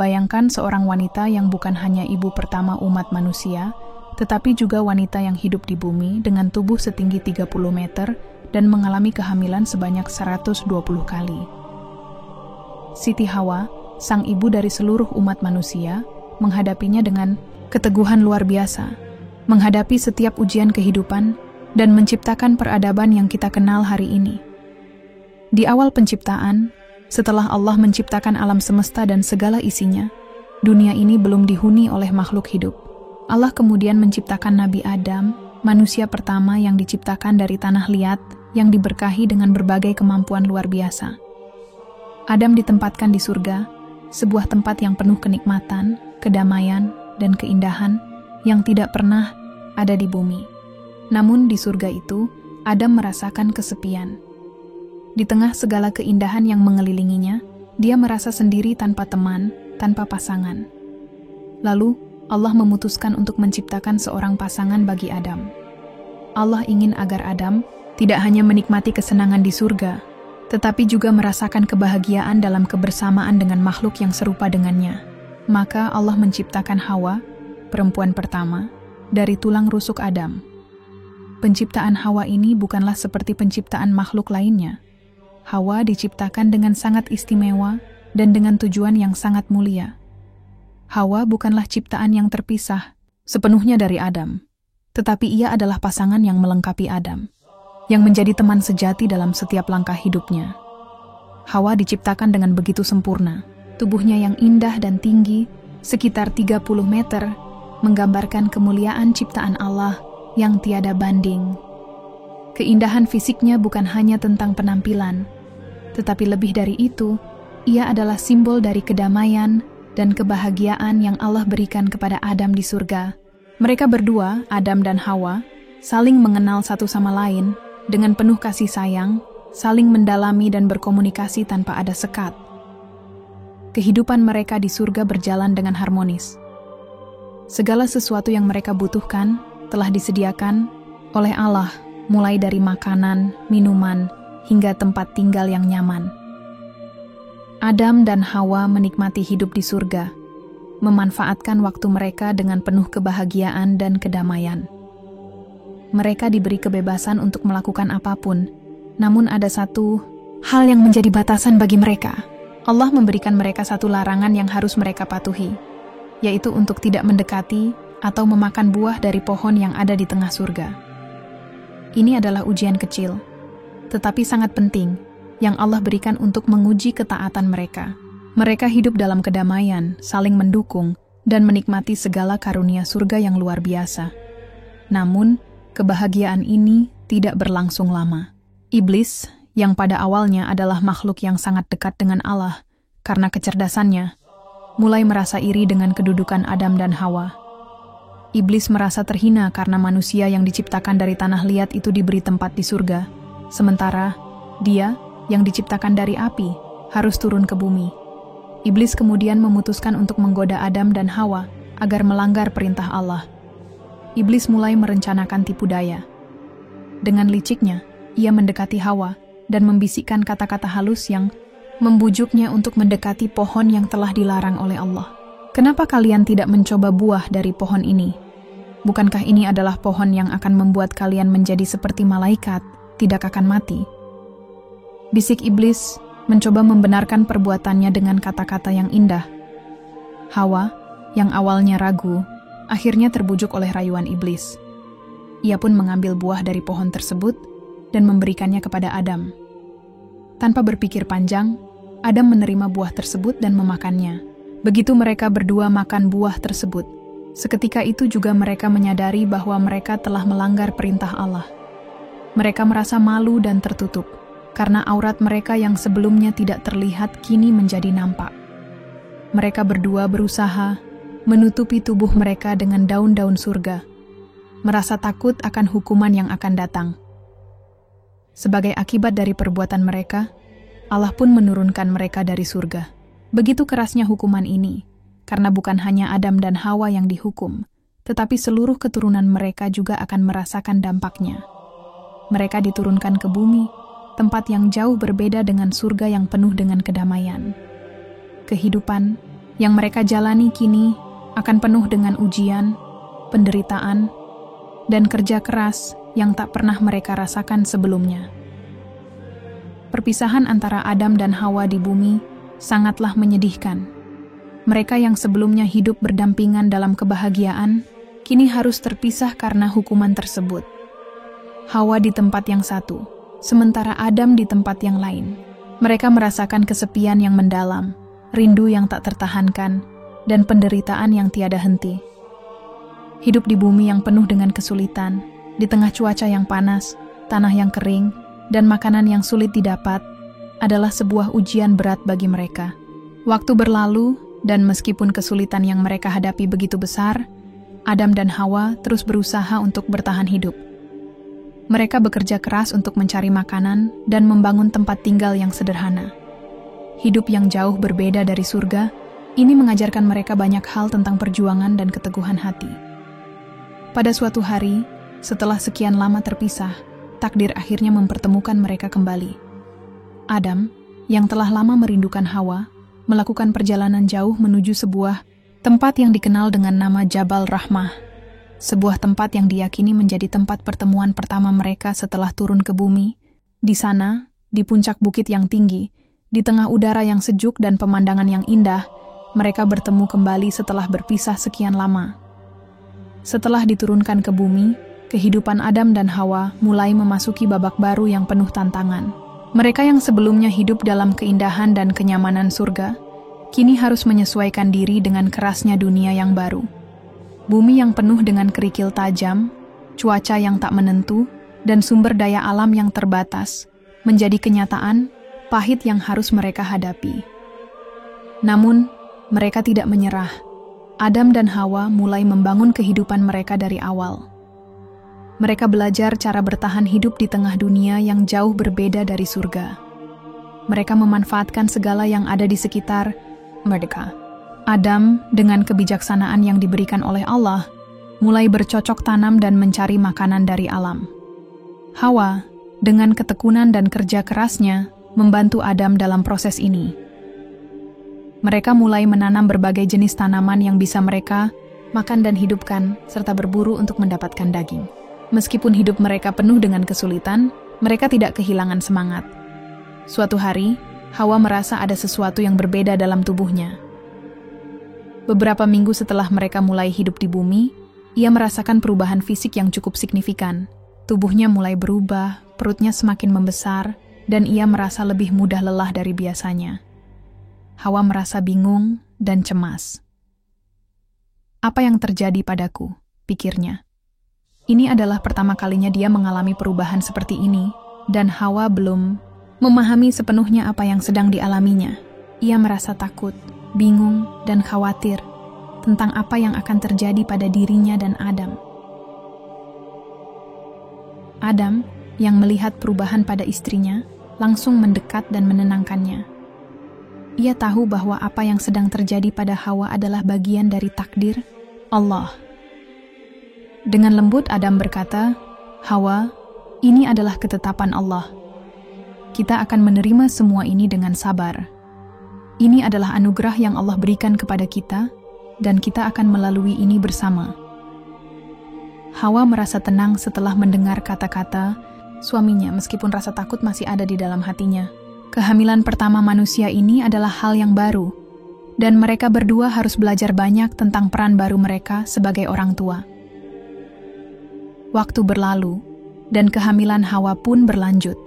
Bayangkan seorang wanita yang bukan hanya ibu pertama umat manusia, tetapi juga wanita yang hidup di bumi dengan tubuh setinggi 30 meter dan mengalami kehamilan sebanyak 120 kali. Siti Hawa, sang ibu dari seluruh umat manusia, menghadapinya dengan keteguhan luar biasa, menghadapi setiap ujian kehidupan dan menciptakan peradaban yang kita kenal hari ini. Di awal penciptaan, setelah Allah menciptakan alam semesta dan segala isinya, dunia ini belum dihuni oleh makhluk hidup. Allah kemudian menciptakan Nabi Adam, manusia pertama yang diciptakan dari tanah liat yang diberkahi dengan berbagai kemampuan luar biasa. Adam ditempatkan di surga, sebuah tempat yang penuh kenikmatan, kedamaian, dan keindahan yang tidak pernah ada di bumi. Namun di surga itu, Adam merasakan kesepian. Di tengah segala keindahan yang mengelilinginya, dia merasa sendiri tanpa teman, tanpa pasangan. Lalu, Allah memutuskan untuk menciptakan seorang pasangan bagi Adam. Allah ingin agar Adam tidak hanya menikmati kesenangan di surga, tetapi juga merasakan kebahagiaan dalam kebersamaan dengan makhluk yang serupa dengannya. Maka Allah menciptakan Hawa, perempuan pertama, dari tulang rusuk Adam. Penciptaan Hawa ini bukanlah seperti penciptaan makhluk lainnya. Hawa diciptakan dengan sangat istimewa dan dengan tujuan yang sangat mulia. Hawa bukanlah ciptaan yang terpisah sepenuhnya dari Adam, tetapi ia adalah pasangan yang melengkapi Adam, yang menjadi teman sejati dalam setiap langkah hidupnya. Hawa diciptakan dengan begitu sempurna, tubuhnya yang indah dan tinggi, sekitar 30 meter, menggambarkan kemuliaan ciptaan Allah yang tiada banding. Keindahan fisiknya bukan hanya tentang penampilan, tetapi lebih dari itu, ia adalah simbol dari kedamaian dan kebahagiaan yang Allah berikan kepada Adam di surga. Mereka berdua, Adam dan Hawa, saling mengenal satu sama lain dengan penuh kasih sayang, saling mendalami dan berkomunikasi tanpa ada sekat. Kehidupan mereka di surga berjalan dengan harmonis. Segala sesuatu yang mereka butuhkan telah disediakan oleh Allah, mulai dari makanan, minuman, hingga tempat tinggal yang nyaman. Adam dan Hawa menikmati hidup di surga, memanfaatkan waktu mereka dengan penuh kebahagiaan dan kedamaian. Mereka diberi kebebasan untuk melakukan apapun, namun ada satu hal yang menjadi batasan bagi mereka. Allah memberikan mereka satu larangan yang harus mereka patuhi, yaitu untuk tidak mendekati atau memakan buah dari pohon yang ada di tengah surga. Ini adalah ujian kecil, tetapi sangat penting, yang Allah berikan untuk menguji ketaatan mereka. Mereka hidup dalam kedamaian, saling mendukung, dan menikmati segala karunia surga yang luar biasa. Namun, kebahagiaan ini tidak berlangsung lama. Iblis, yang pada awalnya adalah makhluk yang sangat dekat dengan Allah, karena kecerdasannya, mulai merasa iri dengan kedudukan Adam dan Hawa. Iblis merasa terhina karena manusia yang diciptakan dari tanah liat itu diberi tempat di surga, sementara dia yang diciptakan dari api harus turun ke bumi. Iblis kemudian memutuskan untuk menggoda Adam dan Hawa agar melanggar perintah Allah. Iblis mulai merencanakan tipu daya. Dengan liciknya, ia mendekati Hawa dan membisikkan kata-kata halus yang membujuknya untuk mendekati pohon yang telah dilarang oleh Allah. Kenapa kalian tidak mencoba buah dari pohon ini? Bukankah ini adalah pohon yang akan membuat kalian menjadi seperti malaikat, tidak akan mati? Bisik iblis mencoba membenarkan perbuatannya dengan kata-kata yang indah. Hawa, yang awalnya ragu, akhirnya terbujuk oleh rayuan iblis. Ia pun mengambil buah dari pohon tersebut dan memberikannya kepada Adam. Tanpa berpikir panjang, Adam menerima buah tersebut dan memakannya. Begitu mereka berdua makan buah tersebut, seketika itu juga mereka menyadari bahwa mereka telah melanggar perintah Allah. Mereka merasa malu dan tertutup, karena aurat mereka yang sebelumnya tidak terlihat kini menjadi nampak. Mereka berdua berusaha menutupi tubuh mereka dengan daun-daun surga, merasa takut akan hukuman yang akan datang. Sebagai akibat dari perbuatan mereka, Allah pun menurunkan mereka dari surga. Begitu kerasnya hukuman ini, karena bukan hanya Adam dan Hawa yang dihukum, tetapi seluruh keturunan mereka juga akan merasakan dampaknya. Mereka diturunkan ke bumi, tempat yang jauh berbeda dengan surga yang penuh dengan kedamaian. Kehidupan yang mereka jalani kini akan penuh dengan ujian, penderitaan, dan kerja keras yang tak pernah mereka rasakan sebelumnya. Perpisahan antara Adam dan Hawa di bumi sangatlah menyedihkan. Mereka yang sebelumnya hidup berdampingan dalam kebahagiaan, kini harus terpisah karena hukuman tersebut. Hawa di tempat yang satu, sementara Adam di tempat yang lain. Mereka merasakan kesepian yang mendalam, rindu yang tak tertahankan, dan penderitaan yang tiada henti. Hidup di bumi yang penuh dengan kesulitan, di tengah cuaca yang panas, tanah yang kering, dan makanan yang sulit didapat, adalah sebuah ujian berat bagi mereka. Waktu berlalu, dan meskipun kesulitan yang mereka hadapi begitu besar, Adam dan Hawa terus berusaha untuk bertahan hidup. Mereka bekerja keras untuk mencari makanan dan membangun tempat tinggal yang sederhana. Hidup yang jauh berbeda dari surga, ini mengajarkan mereka banyak hal tentang perjuangan dan keteguhan hati. Pada suatu hari, setelah sekian lama terpisah, takdir akhirnya mempertemukan mereka kembali. Adam, yang telah lama merindukan Hawa, melakukan perjalanan jauh menuju sebuah tempat yang dikenal dengan nama Jabal Rahmah, sebuah tempat yang diyakini menjadi tempat pertemuan pertama mereka setelah turun ke bumi. Di sana, di puncak bukit yang tinggi, di tengah udara yang sejuk dan pemandangan yang indah, mereka bertemu kembali setelah berpisah sekian lama. Setelah diturunkan ke bumi, kehidupan Adam dan Hawa mulai memasuki babak baru yang penuh tantangan. Mereka yang sebelumnya hidup dalam keindahan dan kenyamanan surga, kini harus menyesuaikan diri dengan kerasnya dunia yang baru. Bumi yang penuh dengan kerikil tajam, cuaca yang tak menentu, dan sumber daya alam yang terbatas, menjadi kenyataan pahit yang harus mereka hadapi. Namun, mereka tidak menyerah. Adam dan Hawa mulai membangun kehidupan mereka dari awal. Mereka belajar cara bertahan hidup di tengah dunia yang jauh berbeda dari surga. Mereka memanfaatkan segala yang ada di sekitar mereka. Adam, dengan kebijaksanaan yang diberikan oleh Allah, mulai bercocok tanam dan mencari makanan dari alam. Hawa, dengan ketekunan dan kerja kerasnya, membantu Adam dalam proses ini. Mereka mulai menanam berbagai jenis tanaman yang bisa mereka makan dan hidupkan, serta berburu untuk mendapatkan daging. Meskipun hidup mereka penuh dengan kesulitan, mereka tidak kehilangan semangat. Suatu hari, Hawa merasa ada sesuatu yang berbeda dalam tubuhnya. Beberapa minggu setelah mereka mulai hidup di bumi, ia merasakan perubahan fisik yang cukup signifikan. Tubuhnya mulai berubah, perutnya semakin membesar, dan ia merasa lebih mudah lelah dari biasanya. Hawa merasa bingung dan cemas. Apa yang terjadi padaku? Pikirnya. Ini adalah pertama kalinya dia mengalami perubahan seperti ini, dan Hawa belum memahami sepenuhnya apa yang sedang dialaminya. Ia merasa takut, bingung, dan khawatir tentang apa yang akan terjadi pada dirinya dan Adam. Adam, yang melihat perubahan pada istrinya, langsung mendekat dan menenangkannya. Ia tahu bahwa apa yang sedang terjadi pada Hawa adalah bagian dari takdir Allah. Dengan lembut Adam berkata, "Hawa, ini adalah ketetapan Allah. Kita akan menerima semua ini dengan sabar. Ini adalah anugerah yang Allah berikan kepada kita, dan kita akan melalui ini bersama." Hawa merasa tenang setelah mendengar kata-kata suaminya meskipun rasa takut masih ada di dalam hatinya. Kehamilan pertama manusia ini adalah hal yang baru, dan mereka berdua harus belajar banyak tentang peran baru mereka sebagai orang tua. Waktu berlalu, dan kehamilan Hawa pun berlanjut.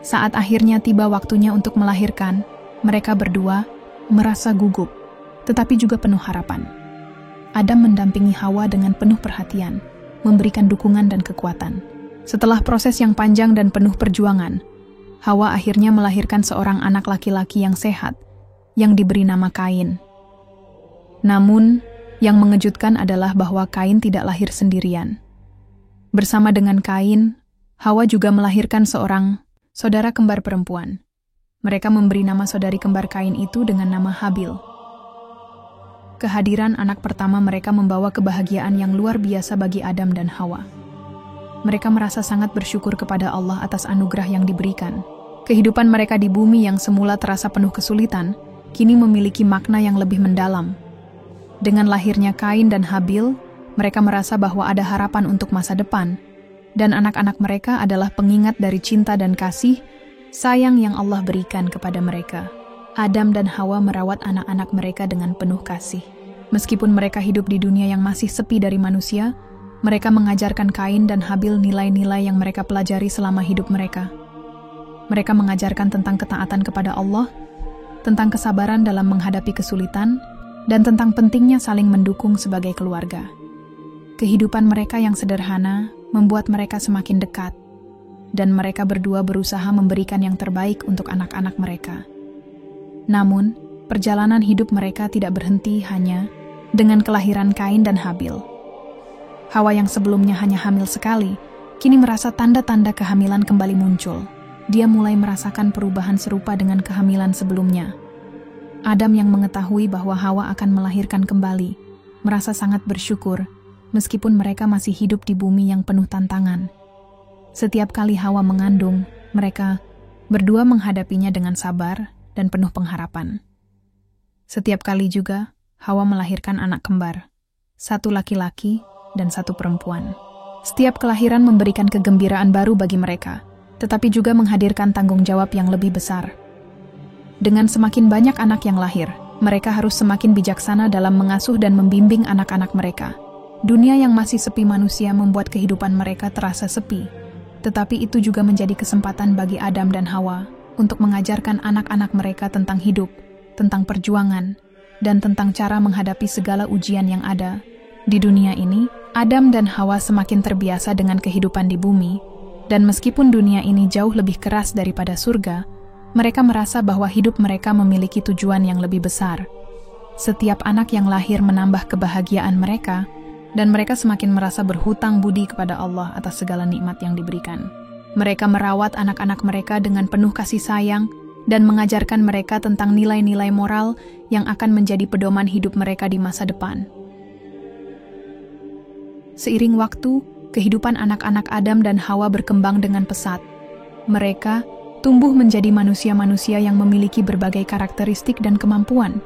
Saat akhirnya tiba waktunya untuk melahirkan, mereka berdua merasa gugup, tetapi juga penuh harapan. Adam mendampingi Hawa dengan penuh perhatian, memberikan dukungan dan kekuatan. Setelah proses yang panjang dan penuh perjuangan, Hawa akhirnya melahirkan seorang anak laki-laki yang sehat, yang diberi nama Kain. Namun, yang mengejutkan adalah bahwa Kain tidak lahir sendirian. Bersama dengan Kain, Hawa juga melahirkan seorang saudara kembar perempuan. Mereka memberi nama saudari kembar Kain itu dengan nama Habil. Kehadiran anak pertama mereka membawa kebahagiaan yang luar biasa bagi Adam dan Hawa. Mereka merasa sangat bersyukur kepada Allah atas anugerah yang diberikan. Kehidupan mereka di bumi yang semula terasa penuh kesulitan, kini memiliki makna yang lebih mendalam. Dengan lahirnya Kain dan Habil, mereka merasa bahwa ada harapan untuk masa depan, dan anak-anak mereka adalah pengingat dari cinta dan kasih sayang yang Allah berikan kepada mereka. Adam dan Hawa merawat anak-anak mereka dengan penuh kasih. Meskipun mereka hidup di dunia yang masih sepi dari manusia, mereka mengajarkan Kain dan Habil nilai-nilai yang mereka pelajari selama hidup mereka. Mereka mengajarkan tentang ketaatan kepada Allah, tentang kesabaran dalam menghadapi kesulitan, dan tentang pentingnya saling mendukung sebagai keluarga. Kehidupan mereka yang sederhana membuat mereka semakin dekat, dan mereka berdua berusaha memberikan yang terbaik untuk anak-anak mereka. Namun, perjalanan hidup mereka tidak berhenti hanya dengan kelahiran Kain dan Habil. Hawa yang sebelumnya hanya hamil sekali, kini merasa tanda-tanda kehamilan kembali muncul. Dia mulai merasakan perubahan serupa dengan kehamilan sebelumnya. Adam yang mengetahui bahwa Hawa akan melahirkan kembali, merasa sangat bersyukur, meskipun mereka masih hidup di bumi yang penuh tantangan. Setiap kali Hawa mengandung, mereka berdua menghadapinya dengan sabar dan penuh pengharapan. Setiap kali juga, Hawa melahirkan anak kembar, satu laki-laki dan satu perempuan. Setiap kelahiran memberikan kegembiraan baru bagi mereka, tetapi juga menghadirkan tanggung jawab yang lebih besar. Dengan semakin banyak anak yang lahir, mereka harus semakin bijaksana dalam mengasuh dan membimbing anak-anak mereka. Dunia yang masih sepi manusia membuat kehidupan mereka terasa sepi, tetapi itu juga menjadi kesempatan bagi Adam dan Hawa untuk mengajarkan anak-anak mereka tentang hidup, tentang perjuangan, dan tentang cara menghadapi segala ujian yang ada. Di dunia ini, Adam dan Hawa semakin terbiasa dengan kehidupan di bumi, dan meskipun dunia ini jauh lebih keras daripada surga, mereka merasa bahwa hidup mereka memiliki tujuan yang lebih besar. Setiap anak yang lahir menambah kebahagiaan mereka, dan mereka semakin merasa berhutang budi kepada Allah atas segala nikmat yang diberikan. Mereka merawat anak-anak mereka dengan penuh kasih sayang, dan mengajarkan mereka tentang nilai-nilai moral yang akan menjadi pedoman hidup mereka di masa depan. Seiring waktu, kehidupan anak-anak Adam dan Hawa berkembang dengan pesat. Mereka tumbuh menjadi manusia-manusia yang memiliki berbagai karakteristik dan kemampuan.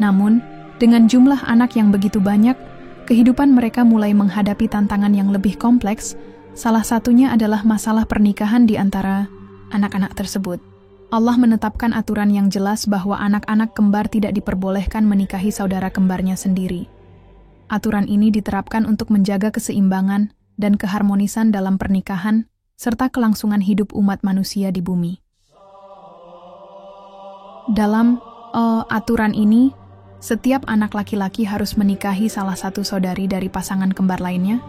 Namun, dengan jumlah anak yang begitu banyak, kehidupan mereka mulai menghadapi tantangan yang lebih kompleks. Salah satunya adalah masalah pernikahan di antara anak-anak tersebut. Allah menetapkan aturan yang jelas bahwa anak-anak kembar tidak diperbolehkan menikahi saudara kembarnya sendiri. Aturan ini diterapkan untuk menjaga keseimbangan dan keharmonisan dalam pernikahan, serta kelangsungan hidup umat manusia di bumi. Dalam aturan ini, setiap anak laki-laki harus menikahi salah satu saudari dari pasangan kembar lainnya,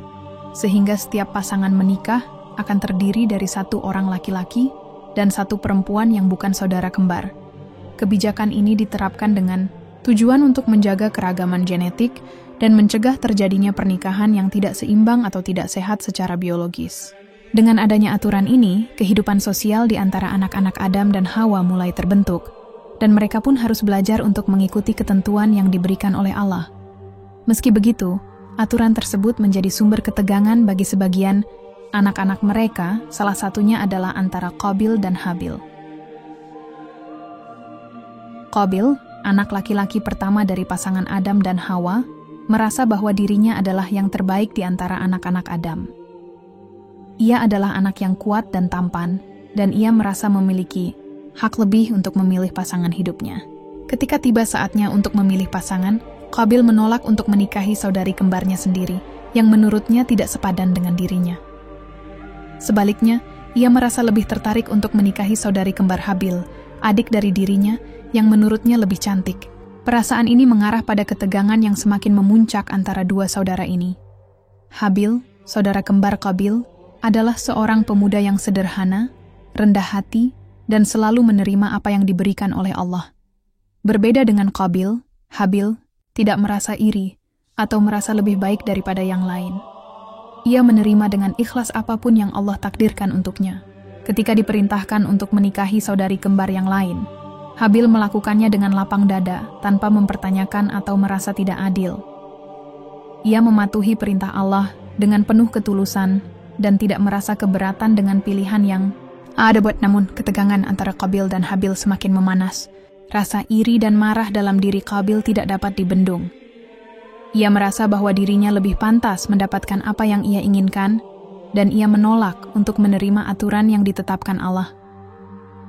sehingga setiap pasangan menikah akan terdiri dari satu orang laki-laki dan satu perempuan yang bukan saudara kembar. Kebijakan ini diterapkan dengan tujuan untuk menjaga keragaman genetik dan mencegah terjadinya pernikahan yang tidak seimbang atau tidak sehat secara biologis. Dengan adanya aturan ini, kehidupan sosial di antara anak-anak Adam dan Hawa mulai terbentuk, dan mereka pun harus belajar untuk mengikuti ketentuan yang diberikan oleh Allah. Meski begitu, aturan tersebut menjadi sumber ketegangan bagi sebagian anak-anak mereka, salah satunya adalah antara Qabil dan Habil. Qabil, anak laki-laki pertama dari pasangan Adam dan Hawa, merasa bahwa dirinya adalah yang terbaik di antara anak-anak Adam. Ia adalah anak yang kuat dan tampan, dan ia merasa memiliki hak lebih untuk memilih pasangan hidupnya. Ketika tiba saatnya untuk memilih pasangan, Qabil menolak untuk menikahi saudari kembarnya sendiri, yang menurutnya tidak sepadan dengan dirinya. Sebaliknya, ia merasa lebih tertarik untuk menikahi saudari kembar Habil, adik dari dirinya, yang menurutnya lebih cantik. Perasaan ini mengarah pada ketegangan yang semakin memuncak antara dua saudara ini. Habil, saudara kembar Qabil, adalah seorang pemuda yang sederhana, rendah hati, dan selalu menerima apa yang diberikan oleh Allah. Berbeda dengan Qabil, Habil tidak merasa iri atau merasa lebih baik daripada yang lain. Ia menerima dengan ikhlas apapun yang Allah takdirkan untuknya. Ketika diperintahkan untuk menikahi saudari kembar yang lain, Habil melakukannya dengan lapang dada, tanpa mempertanyakan atau merasa tidak adil. Ia mematuhi perintah Allah dengan penuh ketulusan dan tidak merasa keberatan dengan pilihan yang ada buat. Namun, ketegangan antara Qabil dan Habil semakin memanas rasa iri dan marah dalam diri Qabil tidak dapat dibendung. Ia merasa bahwa dirinya lebih pantas mendapatkan apa yang ia inginkan, dan ia menolak untuk menerima aturan yang ditetapkan Allah.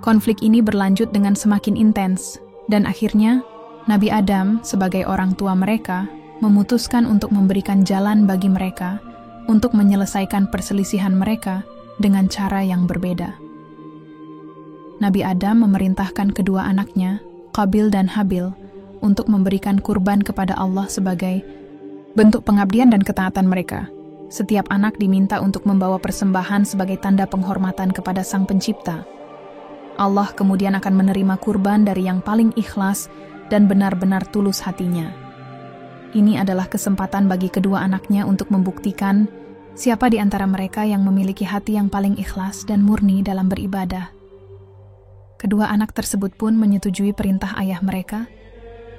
Konflik ini berlanjut dengan semakin intens, dan akhirnya Nabi Adam sebagai orang tua mereka memutuskan untuk memberikan jalan bagi mereka untuk menyelesaikan perselisihan mereka dengan cara yang berbeda. Nabi Adam memerintahkan kedua anaknya, Qabil dan Habil, untuk memberikan kurban kepada Allah sebagai bentuk pengabdian dan ketaatan mereka. Setiap anak diminta untuk membawa persembahan sebagai tanda penghormatan kepada Sang Pencipta. Allah kemudian akan menerima kurban dari yang paling ikhlas dan benar-benar tulus hatinya. Ini adalah kesempatan bagi kedua anaknya untuk membuktikan siapa di antara mereka yang memiliki hati yang paling ikhlas dan murni dalam beribadah. Kedua anak tersebut pun menyetujui perintah ayah mereka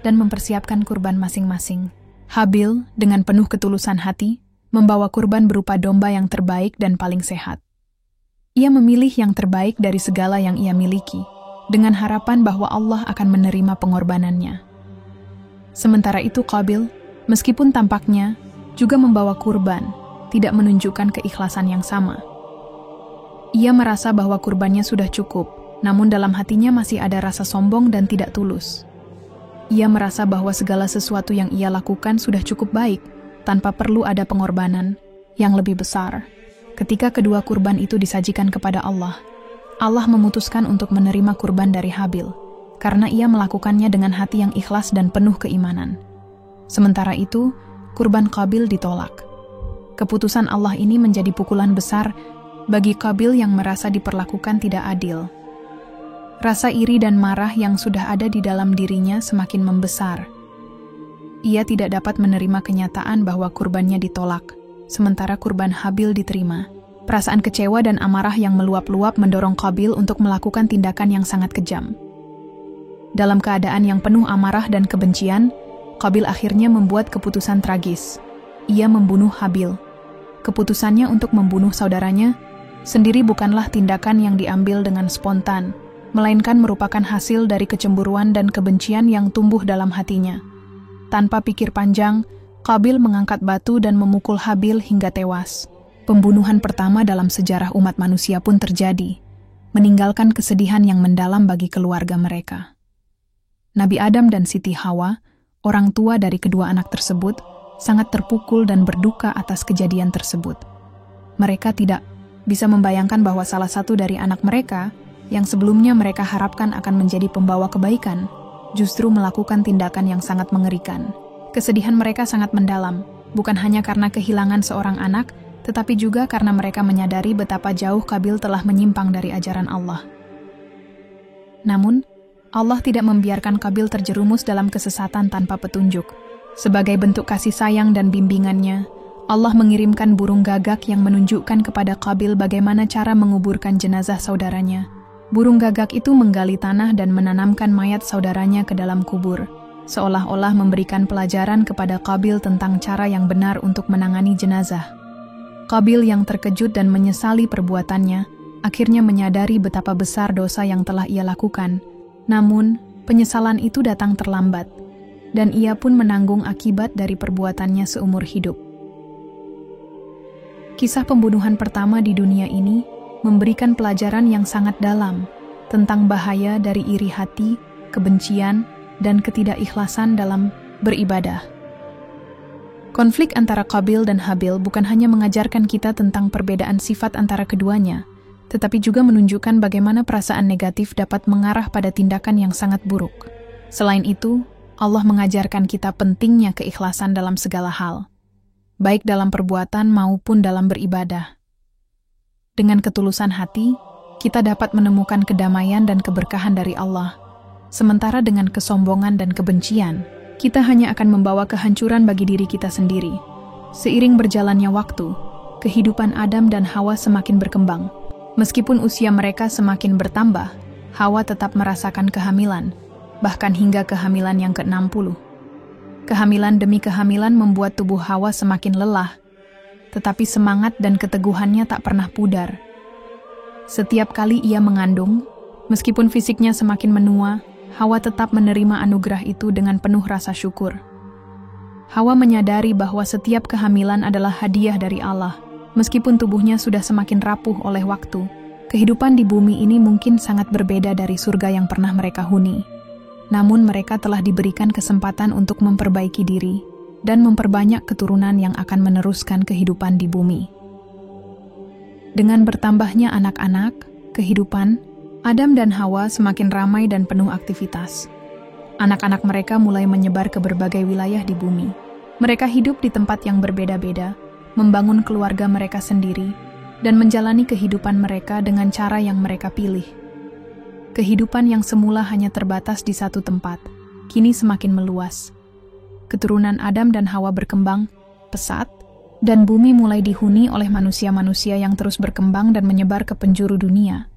dan mempersiapkan kurban masing-masing. Habil dengan penuh ketulusan hati membawa kurban berupa domba yang terbaik dan paling sehat. Ia memilih yang terbaik dari segala yang ia miliki, dengan harapan bahwa Allah akan menerima pengorbanannya. Sementara itu Qabil, meskipun tampaknya juga membawa kurban, tidak menunjukkan keikhlasan yang sama. Ia merasa bahwa kurbannya sudah cukup, namun dalam hatinya masih ada rasa sombong dan tidak tulus. Ia merasa bahwa segala sesuatu yang ia lakukan sudah cukup baik, tanpa perlu ada pengorbanan yang lebih besar. Ketika kedua kurban itu disajikan kepada Allah, Allah memutuskan untuk menerima kurban dari Habil, karena ia melakukannya dengan hati yang ikhlas dan penuh keimanan. Sementara itu, kurban Qabil ditolak. Keputusan Allah ini menjadi pukulan besar bagi Qabil yang merasa diperlakukan tidak adil. Rasa iri dan marah yang sudah ada di dalam dirinya semakin membesar. Ia tidak dapat menerima kenyataan bahwa kurbannya ditolak, sementara kurban Habil diterima. Perasaan kecewa dan amarah yang meluap-luap mendorong Qabil untuk melakukan tindakan yang sangat kejam. Dalam keadaan yang penuh amarah dan kebencian, Qabil akhirnya membuat keputusan tragis. Ia membunuh Habil. Keputusannya untuk membunuh saudaranya sendiri bukanlah tindakan yang diambil dengan spontan, melainkan merupakan hasil dari kecemburuan dan kebencian yang tumbuh dalam hatinya. Tanpa pikir panjang, Qabil mengangkat batu dan memukul Habil hingga tewas. Pembunuhan pertama dalam sejarah umat manusia pun terjadi, meninggalkan kesedihan yang mendalam bagi keluarga mereka. Nabi Adam dan Siti Hawa, orang tua dari kedua anak tersebut, sangat terpukul dan berduka atas kejadian tersebut. Mereka tidak bisa membayangkan bahwa salah satu dari anak mereka, yang sebelumnya mereka harapkan akan menjadi pembawa kebaikan, justru melakukan tindakan yang sangat mengerikan. Kesedihan mereka sangat mendalam, bukan hanya karena kehilangan seorang anak, tetapi juga karena mereka menyadari betapa jauh Qabil telah menyimpang dari ajaran Allah. Namun, Allah tidak membiarkan Qabil terjerumus dalam kesesatan tanpa petunjuk. Sebagai bentuk kasih sayang dan bimbingannya, Allah mengirimkan burung gagak yang menunjukkan kepada Qabil bagaimana cara menguburkan jenazah saudaranya. Burung gagak itu menggali tanah dan menanamkan mayat saudaranya ke dalam kubur, seolah-olah memberikan pelajaran kepada Qabil tentang cara yang benar untuk menangani jenazah. Qabil yang terkejut dan menyesali perbuatannya, akhirnya menyadari betapa besar dosa yang telah ia lakukan. Namun, penyesalan itu datang terlambat, dan ia pun menanggung akibat dari perbuatannya seumur hidup. Kisah pembunuhan pertama di dunia ini memberikan pelajaran yang sangat dalam tentang bahaya dari iri hati, kebencian, dan ketidakikhlasan dalam beribadah. Konflik antara Qabil dan Habil bukan hanya mengajarkan kita tentang perbedaan sifat antara keduanya, tetapi juga menunjukkan bagaimana perasaan negatif dapat mengarah pada tindakan yang sangat buruk. Selain itu, Allah mengajarkan kita pentingnya keikhlasan dalam segala hal, baik dalam perbuatan maupun dalam beribadah. Dengan ketulusan hati, kita dapat menemukan kedamaian dan keberkahan dari Allah. Sementara dengan kesombongan dan kebencian, kita hanya akan membawa kehancuran bagi diri kita sendiri. Seiring berjalannya waktu, kehidupan Adam dan Hawa semakin berkembang. Meskipun usia mereka semakin bertambah, Hawa tetap merasakan kehamilan, bahkan hingga kehamilan yang ke-60. Kehamilan demi kehamilan membuat tubuh Hawa semakin lelah, tetapi semangat dan keteguhannya tak pernah pudar. Setiap kali ia mengandung, meskipun fisiknya semakin menua, Hawa tetap menerima anugerah itu dengan penuh rasa syukur. Hawa menyadari bahwa setiap kehamilan adalah hadiah dari Allah. Meskipun tubuhnya sudah semakin rapuh oleh waktu, kehidupan di bumi ini mungkin sangat berbeda dari surga yang pernah mereka huni. Namun mereka telah diberikan kesempatan untuk memperbaiki diri dan memperbanyak keturunan yang akan meneruskan kehidupan di bumi. Dengan bertambahnya anak-anak, kehidupan, Adam dan Hawa semakin ramai dan penuh aktivitas. Anak-anak mereka mulai menyebar ke berbagai wilayah di bumi. Mereka hidup di tempat yang berbeda-beda, membangun keluarga mereka sendiri, dan menjalani kehidupan mereka dengan cara yang mereka pilih. Kehidupan yang semula hanya terbatas di satu tempat, kini semakin meluas. Keturunan Adam dan Hawa berkembang pesat, dan bumi mulai dihuni oleh manusia-manusia yang terus berkembang dan menyebar ke penjuru dunia.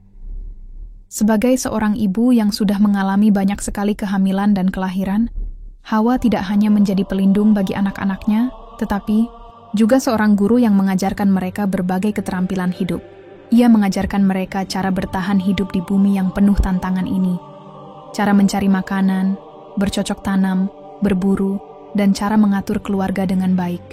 Sebagai seorang ibu yang sudah mengalami banyak sekali kehamilan dan kelahiran, Hawa tidak hanya menjadi pelindung bagi anak-anaknya, tetapi juga seorang guru yang mengajarkan mereka berbagai keterampilan hidup. Ia mengajarkan mereka cara bertahan hidup di bumi yang penuh tantangan ini, cara mencari makanan, bercocok tanam, berburu, dan cara mengatur keluarga dengan baik.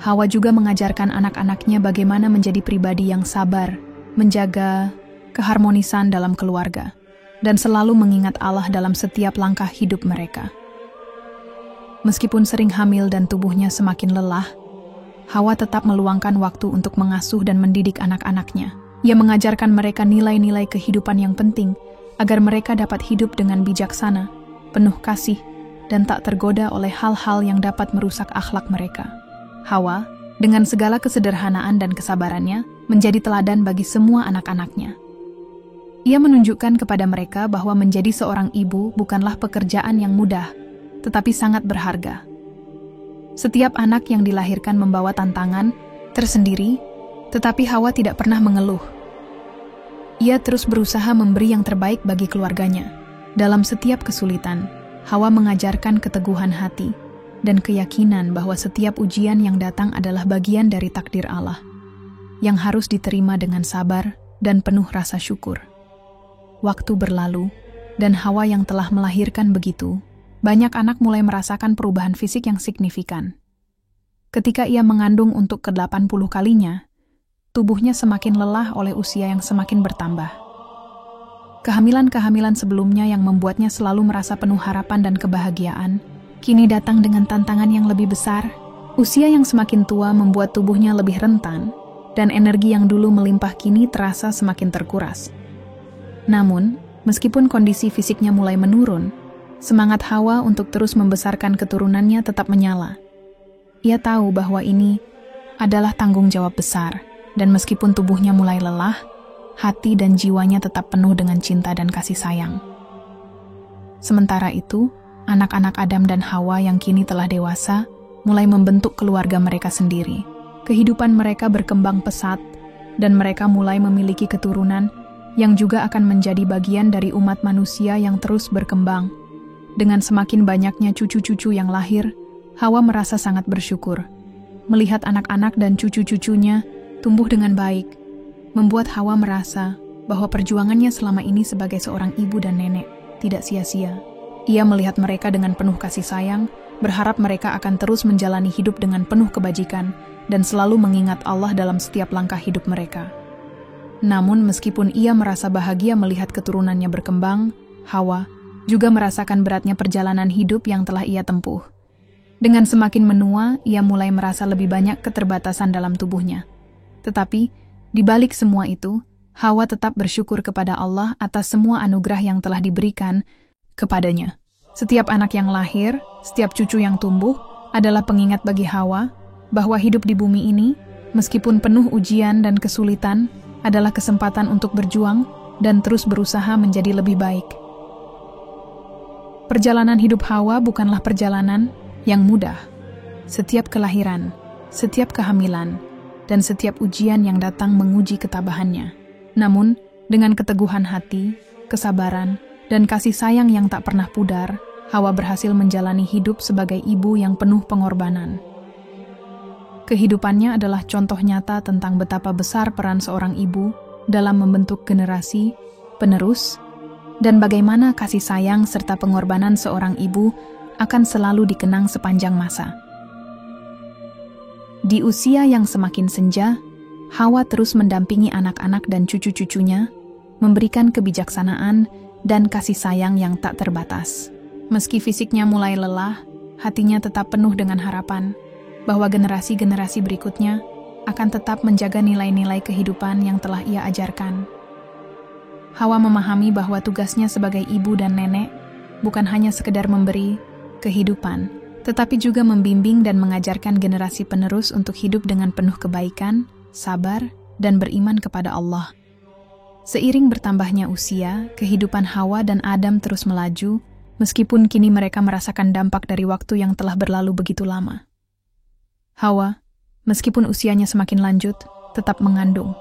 Hawa juga mengajarkan anak-anaknya bagaimana menjadi pribadi yang sabar, menjaga keharmonisan dalam keluarga, dan selalu mengingat Allah dalam setiap langkah hidup mereka. Meskipun sering hamil dan tubuhnya semakin lelah, Hawa tetap meluangkan waktu untuk mengasuh dan mendidik anak-anaknya. Ia mengajarkan mereka nilai-nilai kehidupan yang penting agar mereka dapat hidup dengan bijaksana, penuh kasih, dan tak tergoda oleh hal-hal yang dapat merusak akhlak mereka. Hawa, dengan segala kesederhanaan dan kesabarannya, menjadi teladan bagi semua anak-anaknya. Ia menunjukkan kepada mereka bahwa menjadi seorang ibu bukanlah pekerjaan yang mudah, tetapi sangat berharga. Setiap anak yang dilahirkan membawa tantangan tersendiri, tetapi Hawa tidak pernah mengeluh. Ia terus berusaha memberi yang terbaik bagi keluarganya. Dalam setiap kesulitan, Hawa mengajarkan keteguhan hati dan keyakinan bahwa setiap ujian yang datang adalah bagian dari takdir Allah, yang harus diterima dengan sabar dan penuh rasa syukur. Waktu berlalu, dan Hawa yang telah melahirkan begitu, banyak anak mulai merasakan perubahan fisik yang signifikan. Ketika ia mengandung untuk ke-80 kalinya, tubuhnya semakin lelah oleh usia yang semakin bertambah. Kehamilan-kehamilan sebelumnya yang membuatnya selalu merasa penuh harapan dan kebahagiaan, kini datang dengan tantangan yang lebih besar. Usia yang semakin tua membuat tubuhnya lebih rentan, dan energi yang dulu melimpah kini terasa semakin terkuras. Namun, meskipun kondisi fisiknya mulai menurun, semangat Hawa untuk terus membesarkan keturunannya tetap menyala. Ia tahu bahwa ini adalah tanggung jawab besar, dan meskipun tubuhnya mulai lelah, hati dan jiwanya tetap penuh dengan cinta dan kasih sayang. Sementara itu, anak-anak Adam dan Hawa yang kini telah dewasa, mulai membentuk keluarga mereka sendiri. Kehidupan mereka berkembang pesat, dan mereka mulai memiliki keturunan yang juga akan menjadi bagian dari umat manusia yang terus berkembang. Dengan semakin banyaknya cucu-cucu yang lahir, Hawa merasa sangat bersyukur. Melihat anak-anak dan cucu-cucunya tumbuh dengan baik, membuat Hawa merasa bahwa perjuangannya selama ini sebagai seorang ibu dan nenek tidak sia-sia. Ia melihat mereka dengan penuh kasih sayang, berharap mereka akan terus menjalani hidup dengan penuh kebajikan, dan selalu mengingat Allah dalam setiap langkah hidup mereka. Namun meskipun ia merasa bahagia melihat keturunannya berkembang, Hawa juga merasakan beratnya perjalanan hidup yang telah ia tempuh. Dengan semakin menua, ia mulai merasa lebih banyak keterbatasan dalam tubuhnya. Tetapi, di balik semua itu, Hawa tetap bersyukur kepada Allah atas semua anugerah yang telah diberikan kepadanya. Setiap anak yang lahir, setiap cucu yang tumbuh, adalah pengingat bagi Hawa bahwa hidup di bumi ini, meskipun penuh ujian dan kesulitan, adalah kesempatan untuk berjuang dan terus berusaha menjadi lebih baik. Perjalanan hidup Hawa bukanlah perjalanan yang mudah. Setiap kelahiran, setiap kehamilan, dan setiap ujian yang datang menguji ketabahannya. Namun, dengan keteguhan hati, kesabaran, dan kasih sayang yang tak pernah pudar, Hawa berhasil menjalani hidup sebagai ibu yang penuh pengorbanan. Kehidupannya adalah contoh nyata tentang betapa besar peran seorang ibu dalam membentuk generasi penerus dan bagaimana kasih sayang serta pengorbanan seorang ibu akan selalu dikenang sepanjang masa. Di usia yang semakin senja, Hawa terus mendampingi anak-anak dan cucu-cucunya, memberikan kebijaksanaan dan kasih sayang yang tak terbatas. Meski fisiknya mulai lelah, hatinya tetap penuh dengan harapan bahwa generasi-generasi berikutnya akan tetap menjaga nilai-nilai kehidupan yang telah ia ajarkan. Hawa memahami bahwa tugasnya sebagai ibu dan nenek bukan hanya sekedar memberi kehidupan, tetapi juga membimbing dan mengajarkan generasi penerus untuk hidup dengan penuh kebaikan, sabar, dan beriman kepada Allah. Seiring bertambahnya usia, kehidupan Hawa dan Adam terus melaju, meskipun kini mereka merasakan dampak dari waktu yang telah berlalu begitu lama. Hawa, meskipun usianya semakin lanjut, tetap mengandung.